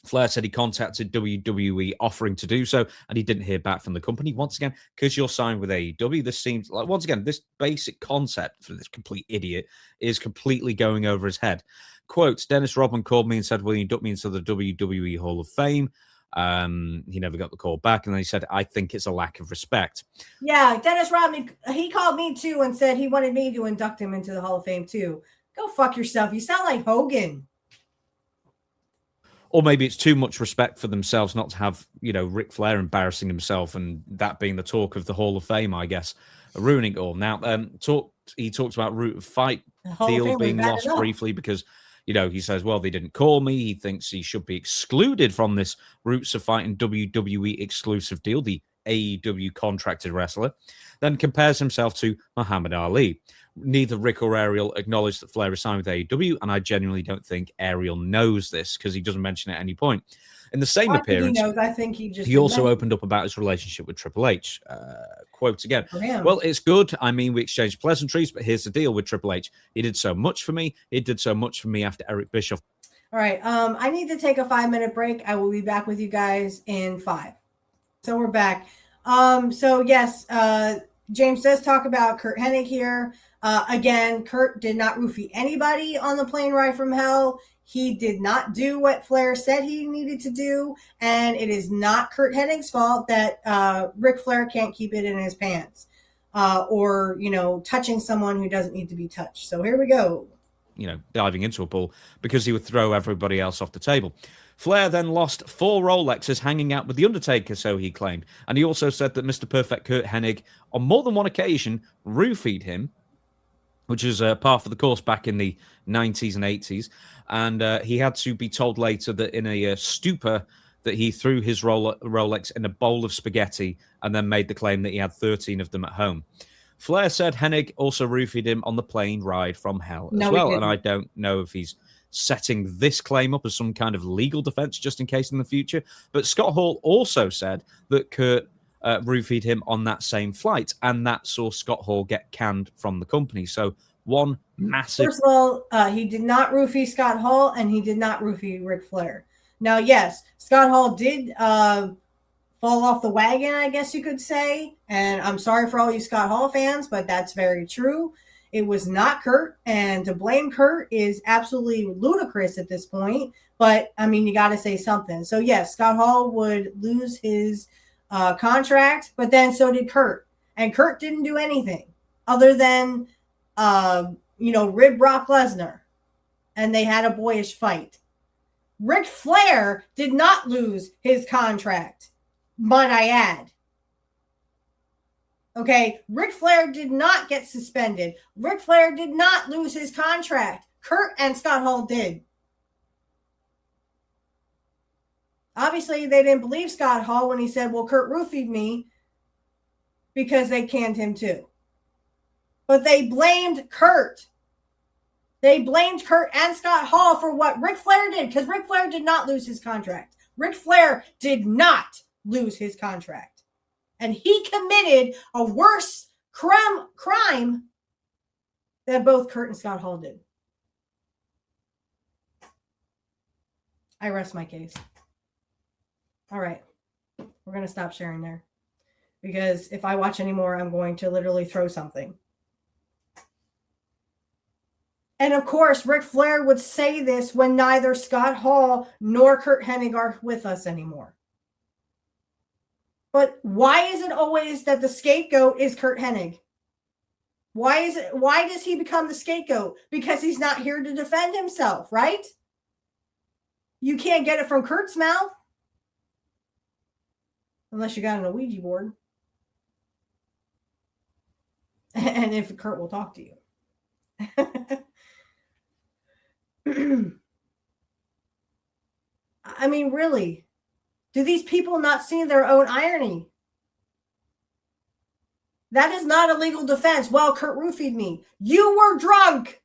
Flair said he contacted WWE offering to do so, and he didn't hear back from the company. Once again, because you're signed with AEW, this seems like, once again, this basic concept for this complete idiot is completely going over his head. Quote, "Dennis Rodman called me and said, will you induct me into the WWE Hall of Fame?" He never got the call back, and then he said, "I think it's a lack of respect." Yeah, Dennis Rodman, he called me too and said he wanted me to induct him into the Hall of Fame too. Go fuck yourself. You sound like Hogan. Or maybe it's too much respect for themselves not to have, Ric Flair embarrassing himself and that being the talk of the Hall of Fame, I guess, ruining it all. Now, he talks about Root of Fight deal being lost briefly because, he says, well, they didn't call me. He thinks he should be excluded from this Roots of Fight and WWE exclusive deal, the AEW contracted wrestler, then compares himself to Muhammad Ali. Neither Rick or Ariel acknowledged that Flair is signed with AEW, and I genuinely don't think Ariel knows this because he doesn't mention it at any point. In the same appearance, I think he also opened up about his relationship with Triple H. Quote again, "Well, it's good. I mean, we exchanged pleasantries, but here's the deal with Triple H. He did so much for me. He did so much for me after Eric Bischoff." All right. I need to take a 5-minute break. I will be back with you guys in 5. So we're back. So yes, James does talk about Curt Hennig here. Again, Curt did not roofie anybody on the plane ride from hell. He did not do what Flair said he needed to do. And it is not Curt Hennig's fault that Ric Flair can't keep it in his pants or, touching someone who doesn't need to be touched. So here we go. diving into a pool because he would throw everybody else off the table. Flair then lost 4 Rolexes hanging out with The Undertaker, so he claimed. And he also said that Mr. Perfect Curt Hennig, on more than one occasion, roofied him, which is par for the course back in the 90s and 80s. And he had to be told later that in a stupor that he threw his Rolex in a bowl of spaghetti and then made the claim that he had 13 of them at home. Flair said Hennig also roofied him on the plane ride from hell as well. And I don't know if he's setting this claim up as some kind of legal defense just in case in the future. But Scott Hall also said that Curt roofied him on that same flight, and that saw Scott Hall get canned from the company. So one massive... First of all, he did not roofie Scott Hall, and he did not roofie Ric Flair. Now, yes, Scott Hall did fall off the wagon, I guess you could say. And I'm sorry for all you Scott Hall fans, but that's very true. It was not Curt, and to blame Curt is absolutely ludicrous at this point. But, I mean, you got to say something. So, yes, Scott Hall would lose his contract, but then so did Curt. And Curt didn't do anything other than, rib Brock Lesnar. And they had a boyish fight. Ric Flair did not lose his contract, might I add. Okay, Ric Flair did not get suspended. Ric Flair did not lose his contract. Curt and Scott Hall did. Obviously, they didn't believe Scott Hall when he said, well, Curt roofied me, because they canned him too. But they blamed Curt. They blamed Curt and Scott Hall for what Ric Flair did, because Ric Flair did not lose his contract. Ric Flair did not lose his contract. And he committed a worse crime than both Curt and Scott Hall did. I rest my case. All right. We're going to stop sharing there. Because if I watch anymore, I'm going to literally throw something. And of course, Ric Flair would say this when neither Scott Hall nor Curt Hennig are with us anymore. But why is it always that the scapegoat is Curt Hennig? Why does he become the scapegoat? Because he's not here to defend himself, right? You can't get it from Curt's mouth. Unless you got an Ouija board. And if Curt will talk to you. I mean, really. Do these people not see their own irony? That is not a legal defense. Well, Curt roofied me. You were drunk.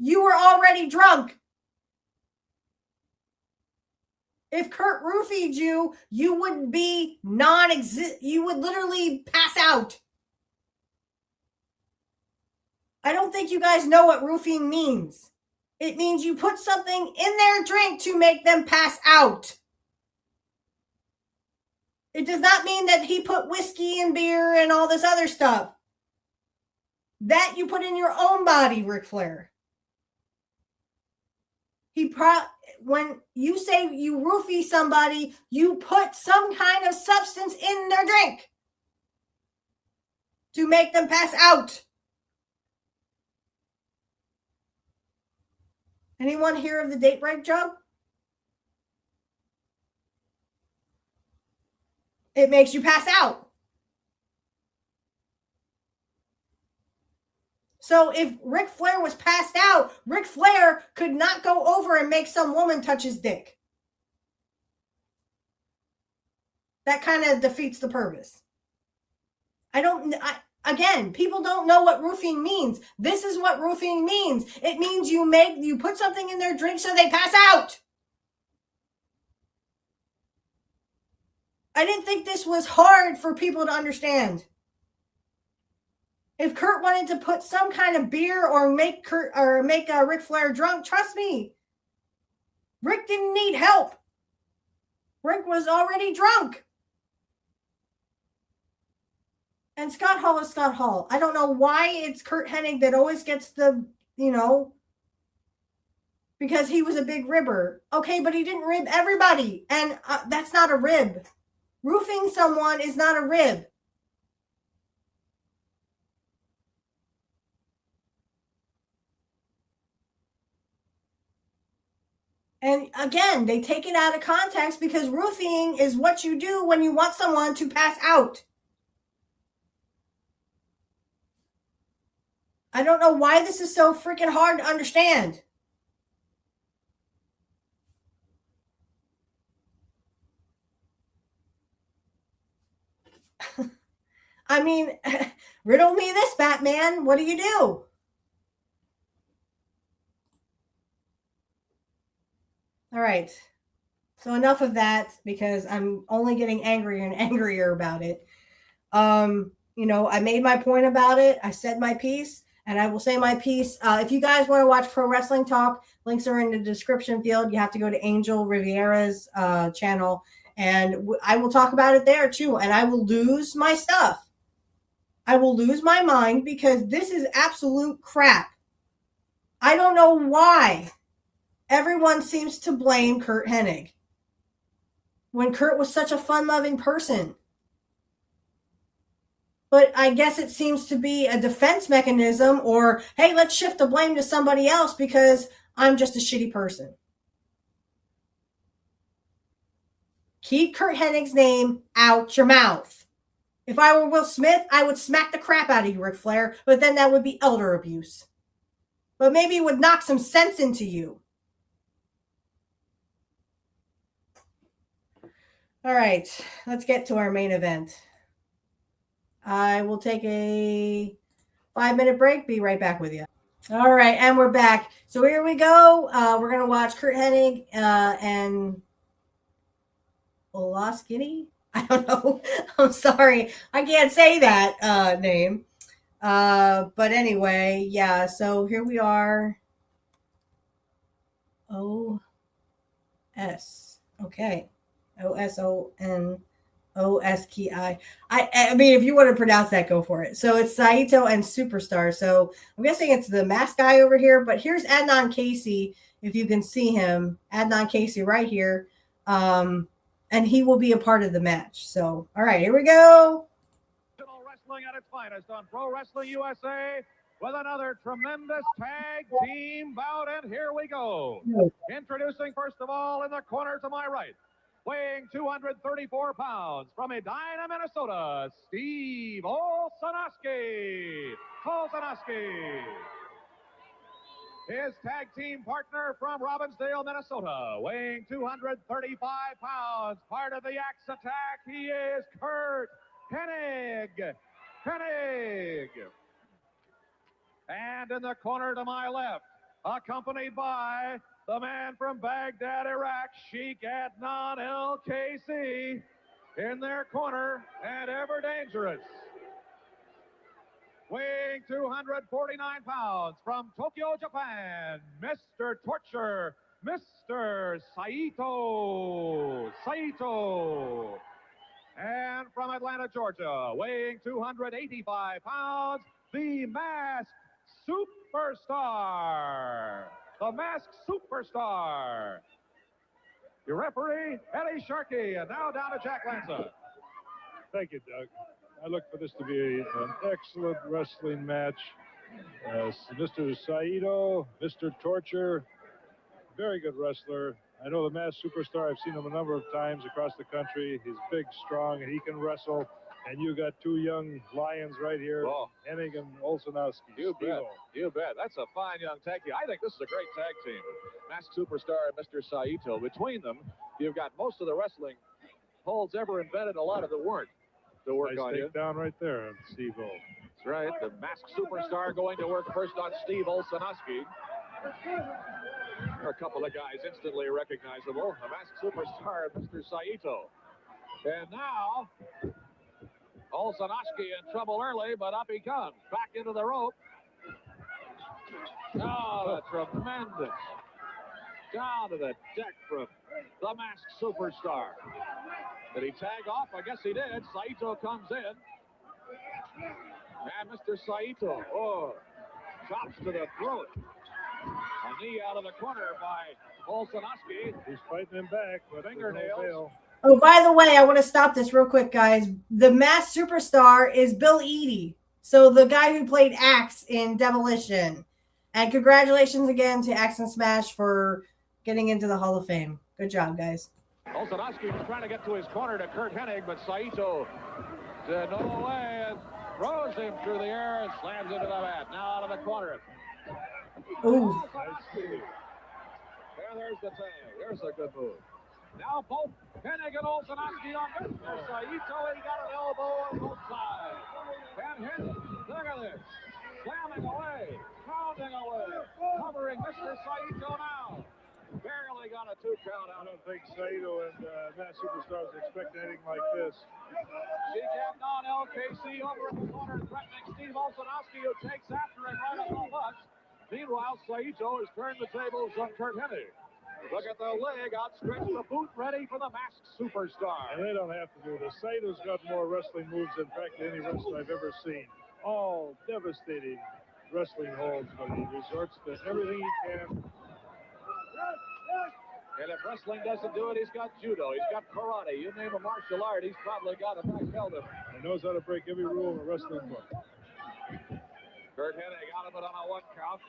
You were already drunk. If Curt roofied you, you would be you would literally pass out. I don't think you guys know what roofing means. It means you put something in their drink to make them pass out. It does not mean that he put whiskey and beer and all this other stuff. That you put in your own body, Ric Flair. When you say you roofie somebody, you put some kind of substance in their drink to make them pass out. Anyone hear of the date break drug? It makes you pass out. So if Ric Flair was passed out, Ric Flair could not go over and make some woman touch his dick. That kind of defeats the purpose. Again, people don't know what roofing means. This is what roofing means. It means you put something in their drink so they pass out. I didn't think this was hard for people to understand. If Curt wanted to put some kind of beer or make Ric Flair drunk, trust me, Rick didn't need help. Rick was already drunk. And Scott Hall is Scott Hall. I don't know why it's Curt Hennig that always gets the, because he was a big ribber. Okay, but he didn't rib everybody. And that's not a rib. Roofing someone is not a rib. again, they take it out of context because roofing is what you do when you want someone to pass out. I don't know why this is so freaking hard to understand. I mean, riddle me this, Batman. What do you do? All right. So enough of that because I'm only getting angrier and angrier about it. I made my point about it. I said my piece, and I will say my piece. If you guys want to watch Pro Wrestling Talk, links are in the description field. You have to go to Angel Riviera's channel, and I will talk about it there too. And I will lose my stuff. I will lose my mind because this is absolute crap. I don't know why everyone seems to blame Curt Hennig when Curt was such a fun-loving person. But I guess it seems to be a defense mechanism or, hey, let's shift the blame to somebody else because I'm just a shitty person. Keep Curt Hennig's name out your mouth. If I were Will Smith, I would smack the crap out of you, Ric Flair, but then that would be elder abuse. But maybe it would knock some sense into you. All right, let's get to our main event. I will take a 5-minute break. Be right back with you. All right, and we're back. So here we go. We're going to watch Curt Hennig and Olsonoski. I don't know. I'm sorry. I can't say that name. But anyway, yeah. So here we are. O-S. Okay. Olsonoski. I mean, if you want to pronounce that, go for it. So it's Saito and Superstar. So I'm guessing it's the masked guy over here. But here's Adnan Casey, if you can see him. Adnan Casey right here. And he will be a part of the match. So, all right, here we go. Wrestling at its finest on Pro Wrestling USA with another tremendous tag team bout. And here we go. Introducing, first of all, in the corner to my right, weighing 234 pounds from Edina, Minnesota, Steve Olsonoski. His tag team partner from Robbinsdale, Minnesota, weighing 235 pounds, part of the Axe Attack, he is Curt Hennig. And in the corner to my left, accompanied by the man from Baghdad, Iraq, Sheikh Adnan El-KC, in their corner, and ever dangerous, weighing 249 pounds from Tokyo, Japan, Mr. Torture, Mr. Saito. And from Atlanta, Georgia, weighing 285 pounds, the Masked Superstar. Your referee, Eddie Sharkey, and now down to Jack Lanza. Thank you, Doug. I look for this to be an excellent wrestling match. Mr. Saito, Mr. Torture, very good wrestler. I know the Masked Superstar. I've seen him a number of times across the country. He's big, strong, and he can wrestle. And you got two young lions right here, Hennig and Olsonoski. You bet. That's a fine young tag team. I think this is a great tag team. Masked Superstar and Mr. Saito. Between them, you've got most of the wrestling holds ever invented. A lot of it weren't. To work nice on you. down right there on Steve O. That's right. The Masked Superstar going to work first on Steve Olsonoski. There are a couple of guys instantly recognizable. The Masked Superstar, Mr. Saito. And now, Olsonoski in trouble early, but up he comes. Back into the rope. Oh, tremendous. Down to the deck from the Masked Superstar. Did he tag off? I guess he did. Saito comes in. And Mr. Saito, chops to the throat. A knee out of the corner by Olsonoski. He's fighting him back, but fingernails. Oh, by the way, I want to stop this real quick, guys. The Masked Superstar is Bill Eadie. So the guy who played Axe in Demolition. And congratulations again to Axe and Smash for getting into the Hall of Fame. Good job, guys. Olsonoski was trying to get to his corner to Curt Hennig, but Saito said no way and throws him through the air and slams into the mat. Now out of the corner. Ooh. There's the tag. There's a good move. Now both Hennig and Olsonoski on Mr. Saito. He got an elbow on both sides. And Hennig, look at this. Slamming away, pounding away, covering Mr. Saito now. Barely got a 2 count out. I don't think Saito and Mass Superstars expect anything like this. She kept on LKC over in the corner, threatening Steve Olsonoski, who takes after him right on the butts. Meanwhile, Saito has turned the tables on Curt Hennig. Look at the leg, outstretched the boot, ready for the Masked Superstar. And they don't have to do this. Saito's got more wrestling moves than practically any wrestler I've ever seen. All devastating wrestling holds, but he resorts to everything he can. And if wrestling doesn't do it, he's got judo, he's got karate. You name a martial art, he's probably got a black belt in it. He knows how to break every rule in a wrestling book. Curt Hennig out of it on a 1 count.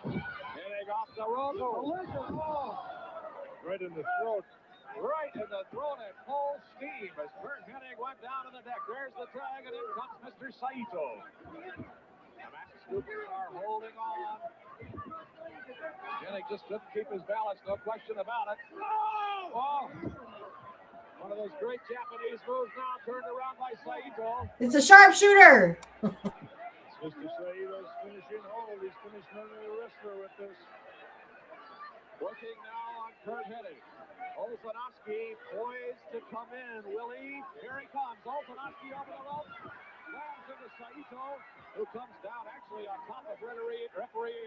Hennig off the rope. Oh. Right in the throat. Right in the throat at full steam as Curt Hennig went down to the deck. There's the tag, and in comes Mr. Saito. The Masked Superstar holding on. Hennig just couldn't keep his balance, no question about it. Oh! One of those great Japanese moves now turned around by Saito. It's a sharpshooter. Mr. Saito's finishing hold. He's finished another wrestler with this. Looking now on Curt Hennig. Olsonoski poised to come in. Will he? Here he comes. Olsonoski over the rope. Slams into Saito, who comes down actually on top of referee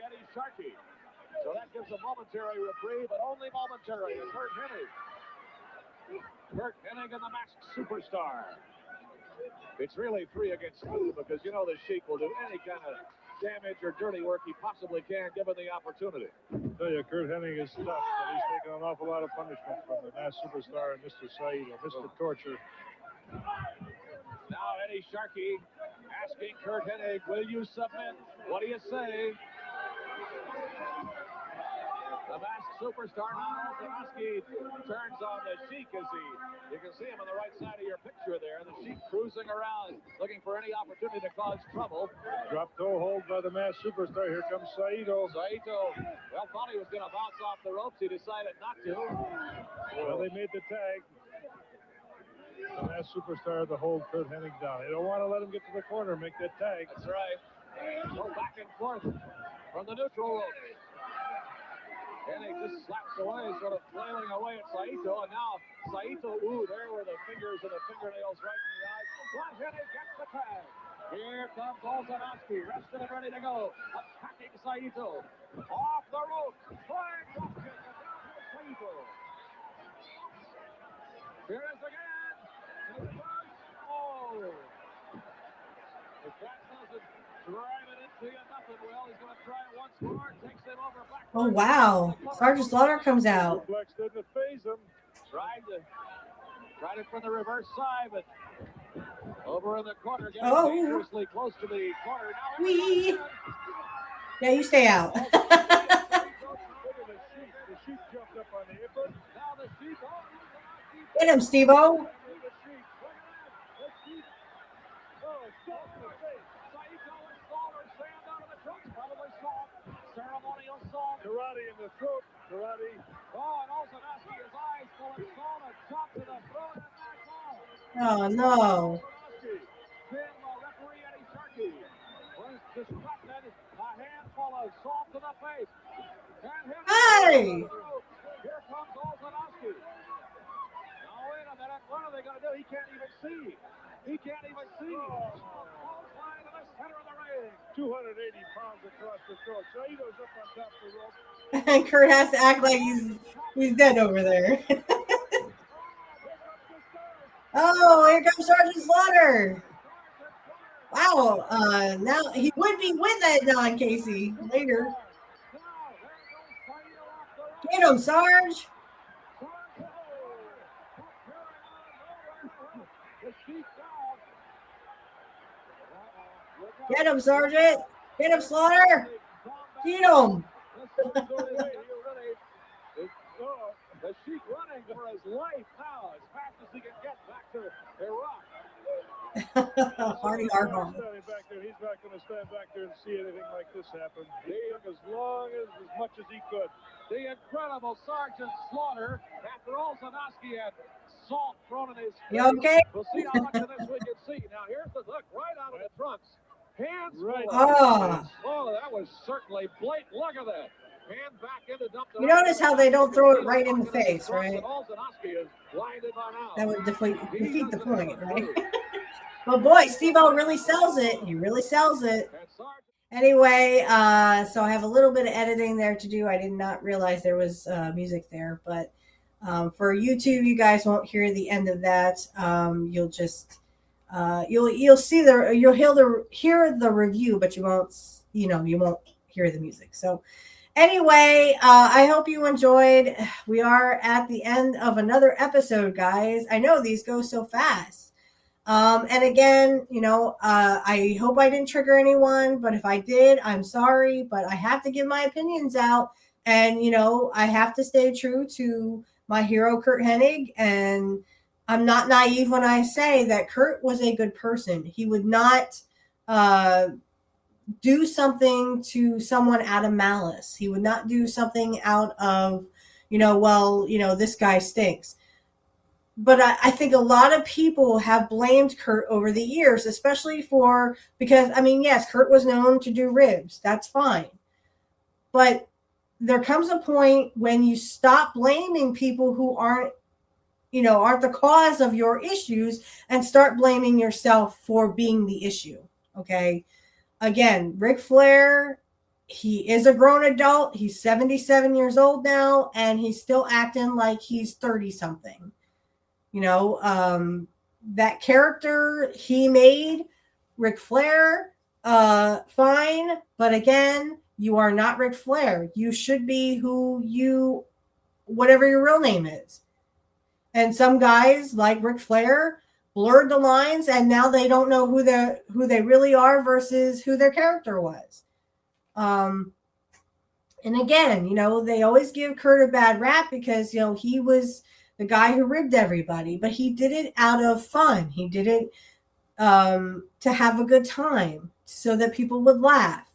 Eddie Sharkey. So that gives a momentary reprieve, but only momentary to Curt Hennig. Curt Hennig and the Masked Superstar. It's really 3 against 2 because you know the Sheik will do any kind of damage or dirty work he possibly can given the opportunity. I tell you, Curt Hennig is tough, but he's taken an awful lot of punishment from the Masked Superstar and Mr. Saito, Mr. Torture. Now Eddie Sharkey asking Curt Hennig, will you submit? What do you say? The Masked Superstar now, Olsonoski turns on the Sheik as you can see him on the right side of your picture there. The Sheik cruising around, looking for any opportunity to cause trouble. Drop toe hold by the Masked Superstar. Here comes Saito. Saito, well, thought he was going to bounce off the ropes. He decided not to. Well, they made the tag. The Masked Superstar to hold Curt Hennig down. They don't want to let him get to the corner, make that tag. That's right. Go back and forth from the neutral rope. Hennig just slaps away, sort of flailing away at Saito, and now Saito, there were the fingers and the fingernails right in the eyes. But Hennig gets the tag. Here comes Olsonoski, rested and ready to go. Attacking Saito. Off the rope. Flying drop kick, and down goes Saito. Here it is again. Oh! If that doesn't drive it into you, nothing will. He's going to try it once more. Takes him over back. Oh, wow. Sergeant Slaughter comes out. Flex didn't phase him. Tried it from the reverse side, but over in the corner, getting dangerously close to the corner. Now Wee. Yeah, you stay out. The Sheik jumped up on the apron. Now the Sheik. Get him, Steve-O. Ceremonial salt. Karate in the throat. Karate. Oh, and Olsonoski, his eyes full of salt, a chop to the throat, and that's all. Oh, no. Pinned by referee Eddie Sharkey. Was disrupted. A handful of salt to the face. And Hey! Here comes Olsonoski. Now, wait a minute. What are they going to do? He can't even see. He can't even see. Flying to the center of the ring. 280 pounds across the throat. Saito's up on top of the rope. And Curt has to act like he's dead over there. Oh, here comes Sergeant Slaughter. Wow. Now he would be with that Don Casey later. Get him, Sarge. Get him, Sergeant. Get him, Slaughter. Get him. life now as fast as he can get back to Iraq. Hardy Harbaugh. Standing back there, he's not going to stand back there and see anything like this happen. He took as much as he could. The incredible Sergeant Slaughter after Olsonoski had salt thrown in his face. You okay? We'll see how much of this we can see. Now here's the look right out of the trunks. Hands Right. Oh, that was certainly blatant. Look at that. Hand back into dump. You notice how they don't throw it right in the face, right? Olsonoski is blinded by now. That would defeat the point, right? But boy, Steve-O really sells it. He really sells it. Anyway, so I have a little bit of editing there to do. I did not realize there was music there, but for YouTube, you guys won't hear the end of that. You'll just you'll see you'll hear the review, but you won't hear the music. So anyway, I hope you enjoyed. We are at the end of another episode, guys. I know these go so fast. And again, I hope I didn't trigger anyone, but if I did, I'm sorry, but I have to give my opinions out, and, I have to stay true to my hero, Curt Hennig, and I'm not naive when I say that Curt was a good person. He would not, do something to someone out of malice. He would not do something out of, this guy stinks. But I think a lot of people have blamed Curt over the years, especially because, yes, Curt was known to do ribs. That's fine. But there comes a point when you stop blaming people who aren't the cause of your issues and start blaming yourself for being the issue. Okay. Again, Ric Flair, he is a grown adult. He's 77 years old now, and he's still acting like he's 30 something. That character he made, Ric Flair, fine. But again, you are not Ric Flair. You should be whatever your real name is. And some guys like Ric Flair blurred the lines, and now they don't know who they really are versus who their character was. And again, they always give Curt a bad rap because, he was the guy who ribbed everybody, but he did it out of fun. He did it to have a good time so that people would laugh,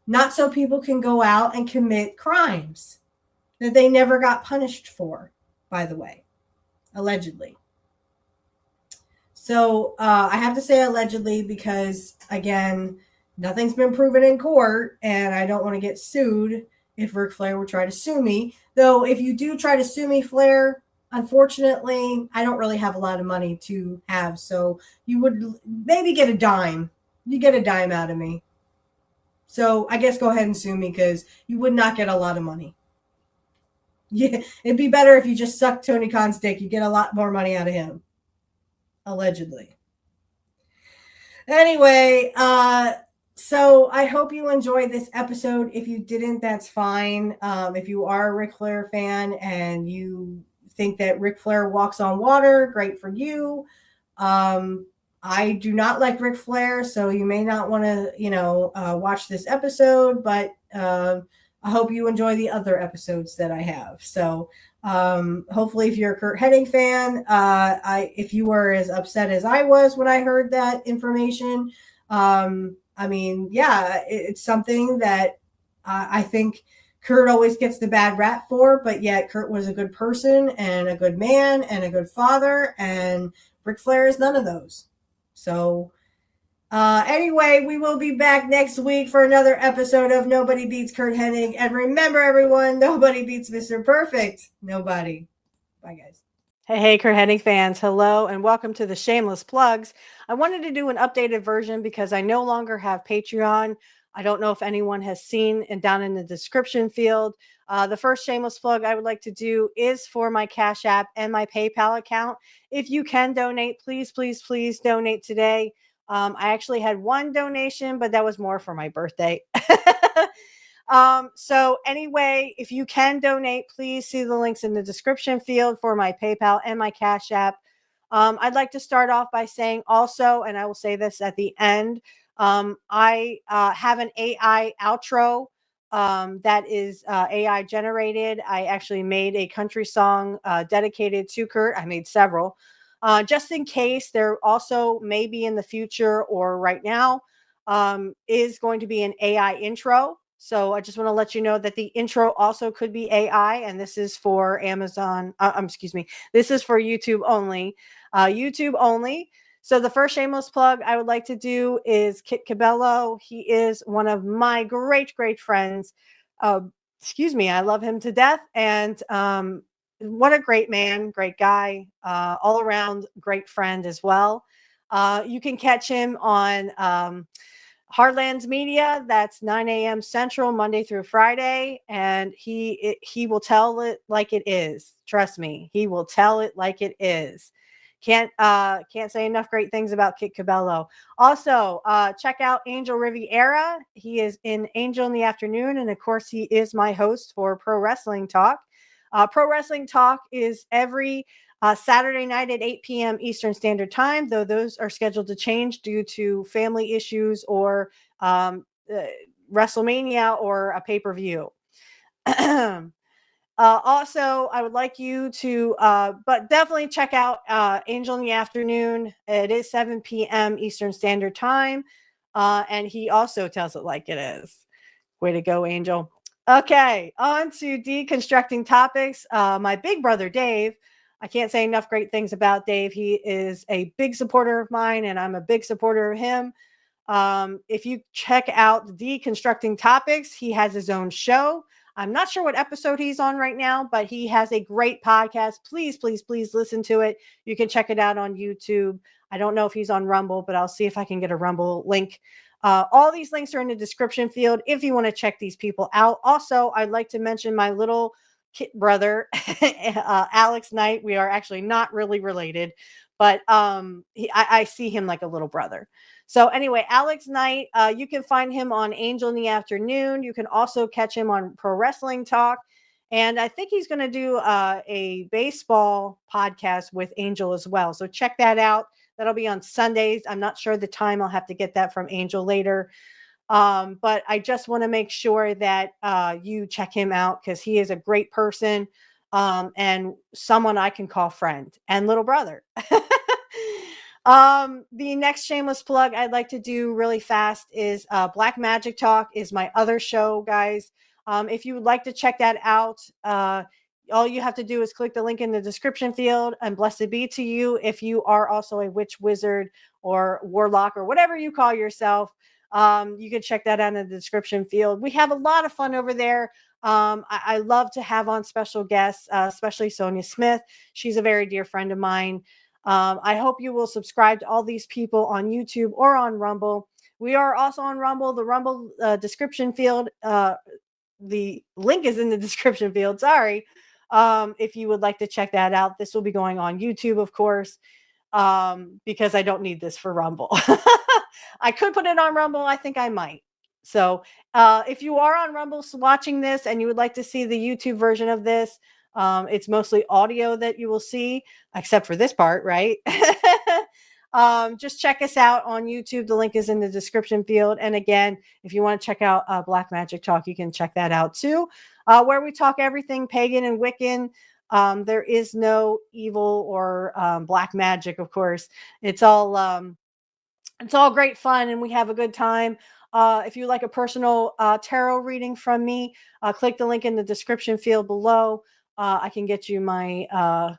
not so people can go out and commit crimes that they never got punished for, by the way, allegedly. So I have to say allegedly because, again, nothing's been proven in court, and I don't want to get sued if Ric Flair would try to sue me. Though if you do try to sue me, Flair, unfortunately, I don't really have a lot of money to have, so you would maybe get a dime. You get a dime out of me. So I guess go ahead and sue me because you would not get a lot of money. Yeah, it'd be better if you just sucked Tony Khan's dick. You get a lot more money out of him. Allegedly. Anyway, so I hope you enjoyed this episode. If you didn't, that's fine. If you are a Ric Flair fan and you think that Ric Flair walks on water, great for you. I do not like Ric Flair, so you may not want to, watch this episode, but I hope you enjoy the other episodes that I have. So hopefully if you're a Curt Hennig fan, if you were as upset as I was when I heard that information, it's something that I think Curt always gets the bad rap for, but yet Curt was a good person and a good man and a good father, and Ric Flair is none of those. So anyway, we will be back next week for another episode of Nobody Beats Curt Hennig. And remember, everyone, nobody beats Mr. Perfect. Nobody. Bye, guys. Hey, Curt Hennig fans. Hello, and welcome to the Shameless Plugs. I wanted to do an updated version because I no longer have Patreon. I don't know if anyone has seen, and down in the description field, the first shameless plug I would like to do is for my Cashapp and my PayPal account. If you can donate, please, please, please donate today. I actually had one donation, but that was more for my birthday. So anyway, if you can donate, please see the links in the description field for my PayPal and my Cashapp. I'd like to start off by saying also, and I will say this at the end, I have an AI outro that is AI generated. I actually made a country song dedicated to Curt. I made several. Just in case, there also maybe in the future or right now is going to be an AI intro. So I just want to let you know that the intro also could be AI, and this is for Amazon. Excuse me. This is for YouTube only. YouTube only. So the first shameless plug I would like to do is Kit Cabello. He is one of my great, great friends. Excuse me. I love him to death. And what a great man, great guy, all around great friend as well. You can catch him on Heartlands Media. That's 9 a.m. Central, Monday through Friday, and he will tell it like it is. Trust me, he will tell it like it is. Can't say enough great things about Kit Cabello. Also, check out Angel Riviera. He is in Angel in the Afternoon, and of course, he is my host for Pro Wrestling Talk. Pro Wrestling Talk is every Saturday night at 8 p.m. Eastern Standard Time, though those are scheduled to change due to family issues or WrestleMania or a pay-per-view. Also, I would like you to, but definitely check out Angel in the Afternoon. It is 7 p.m. Eastern Standard Time, and he also tells it like it is. Way to go, Angel. Okay, on to deconstructing topics. My big brother, Dave. I can't say enough great things about Dave. He is a big supporter of mine, and I'm a big supporter of him. If you check out Deconstructing Topics, he has his own show. I'm not sure what episode he's on right now, but he has a great podcast. Please, please, please listen to it. You can check it out on YouTube. I don't know if he's on Rumble, but I'll see if I can get a Rumble link. All these links are in the description field if you want to check these people out. Also, I'd like to mention my little kid brother, Alex Knight. We are actually not really related, but I see him like a little brother. So anyway, Alex Knight, you can find him on Angel in the Afternoon. You can also catch him on Pro Wrestling Talk. And I think he's going to do a baseball podcast with Angel as well. So check that out. That'll be on Sundays. I'm not sure the time. I'll have to get that from Angel later. But I just want to make sure that you check him out because he is a great person and someone I can call friend and little brother. The next shameless plug I'd like to do really fast is Black Magic Talk is my other show, guys. If you would like to check that out, all you have to do is click the link in the description field, and blessed be to you if you are also a witch, wizard, or warlock, or whatever you call yourself. You can check that out in the description field. We have a lot of fun over there. I love to have on special guests, especially Sonia Smith. She's a very dear friend of mine. I hope you will subscribe to all these people on YouTube or on Rumble. We are also on Rumble. The Rumble description field, the link is in the description field. Sorry. If you would like to check that out, this will be going on YouTube, of course, because I don't need this for Rumble. I could put it on Rumble. I think I might. So if you are on Rumble watching this and you would like to see the YouTube version of this, it's mostly audio that you will see, except for this part, right? Just check us out on YouTube. The link is in the description field. And again, if you want to check out Black Magic Talk, you can check that out too, where we talk everything pagan and Wiccan. There is no evil or black magic, of course. It's all great fun, and we have a good time. If you like a personal tarot reading from me, click the link in the description field below. I can get you my,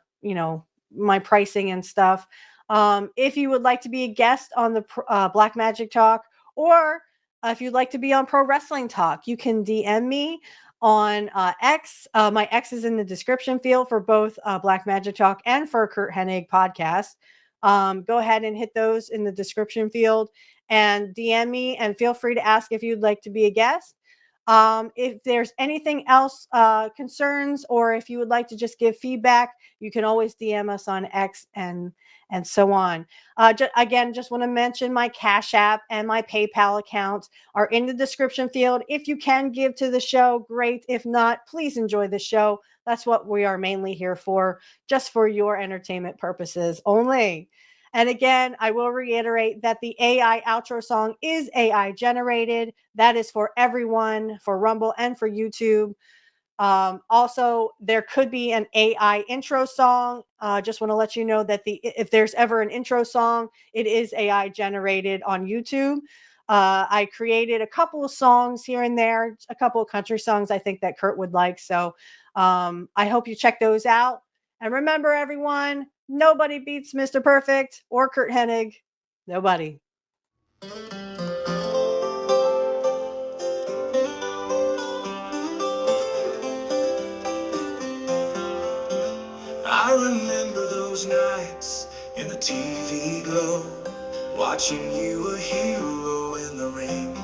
my pricing and stuff. If you would like to be a guest on the Black Magic Talk, or if you'd like to be on Pro Wrestling Talk, you can DM me on X. My X is in the description field for both Black Magic Talk and for Curt Hennig podcast. Go ahead and hit those in the description field and DM me, and feel free to ask if you'd like to be a guest. If there's anything else, concerns, or if you would like to just give feedback, you can always DM us on X and so on. Just want to mention my Cash App and my PayPal account are in the description field. If you can give to the show, great. If not, please enjoy the show. That's what we are mainly here for, just for your entertainment purposes only. And again, I will reiterate that the AI outro song is AI generated. That is for everyone, for Rumble and for YouTube. Also, there could be an AI intro song. Just want to let you know that if there's ever an intro song, it is AI generated on YouTube. I created a couple of songs here and there, a couple of country songs I think that Curt would like. So I hope you check those out. And remember, everyone, nobody beats Mr. Perfect or Curt Hennig. Nobody. I remember those nights in the TV glow, watching you a hero in the ring.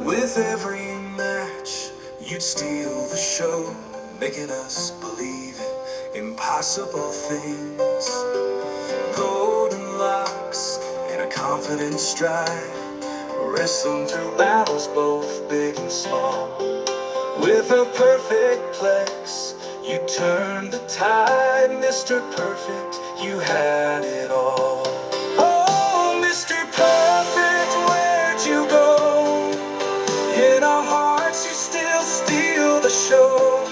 With every match, you'd steal the show, making us believe in impossible things. Golden locks and a confident stride, wrestling through battles both big and small. With a perfect plex, you turned the tide. Mr. Perfect, you had it all. Oh, Mr. Perfect, where'd you go? In our hearts, you still steal the show.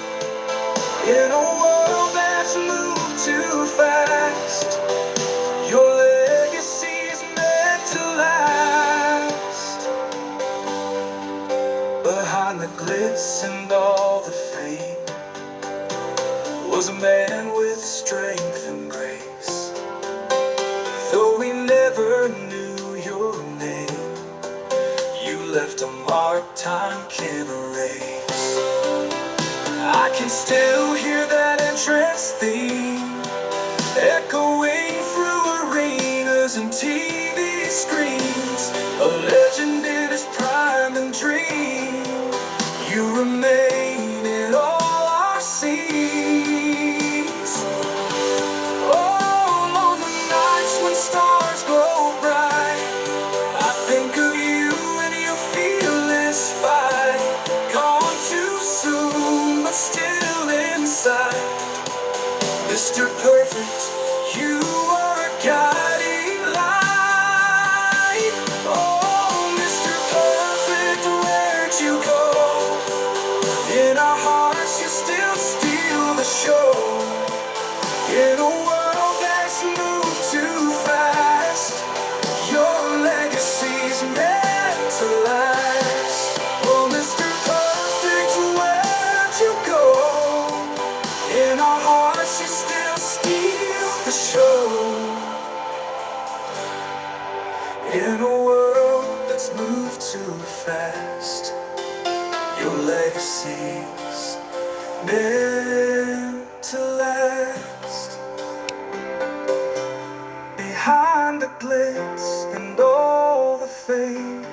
In a world that's moved too fast, your legacy's meant to last. Behind the glitz and all the fame was a man with strength and grace. Though we never knew your name, you left a mark time can't erase. I can still hear that entrance theme echoing through arenas and TV screens. A legend in his prime and dream. You remain in all our scenes. Oh, on the nights when stars glow bright, I think of you and your fearless fight. Gone too soon, but still inside. Mr. Perfect, you are a guiding light. Oh, Mr. Perfect, where'd you go? In our hearts, you still steal the show. In a world that's moved too fast, your legacy's meant to last. Oh, Mr. Perfect, where'd you go? In our hearts, you still steal the show. In a world that's moved too fast, your legacy's meant to last. Behind the glitz and all the fame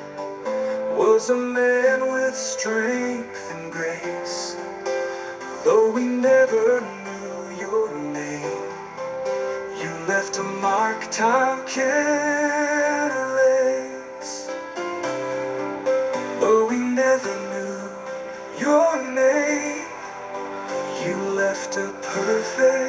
was a man with strength and grace. Though we never knew your name, you left a mark time can't erase. Though we never knew your name, you left a perfect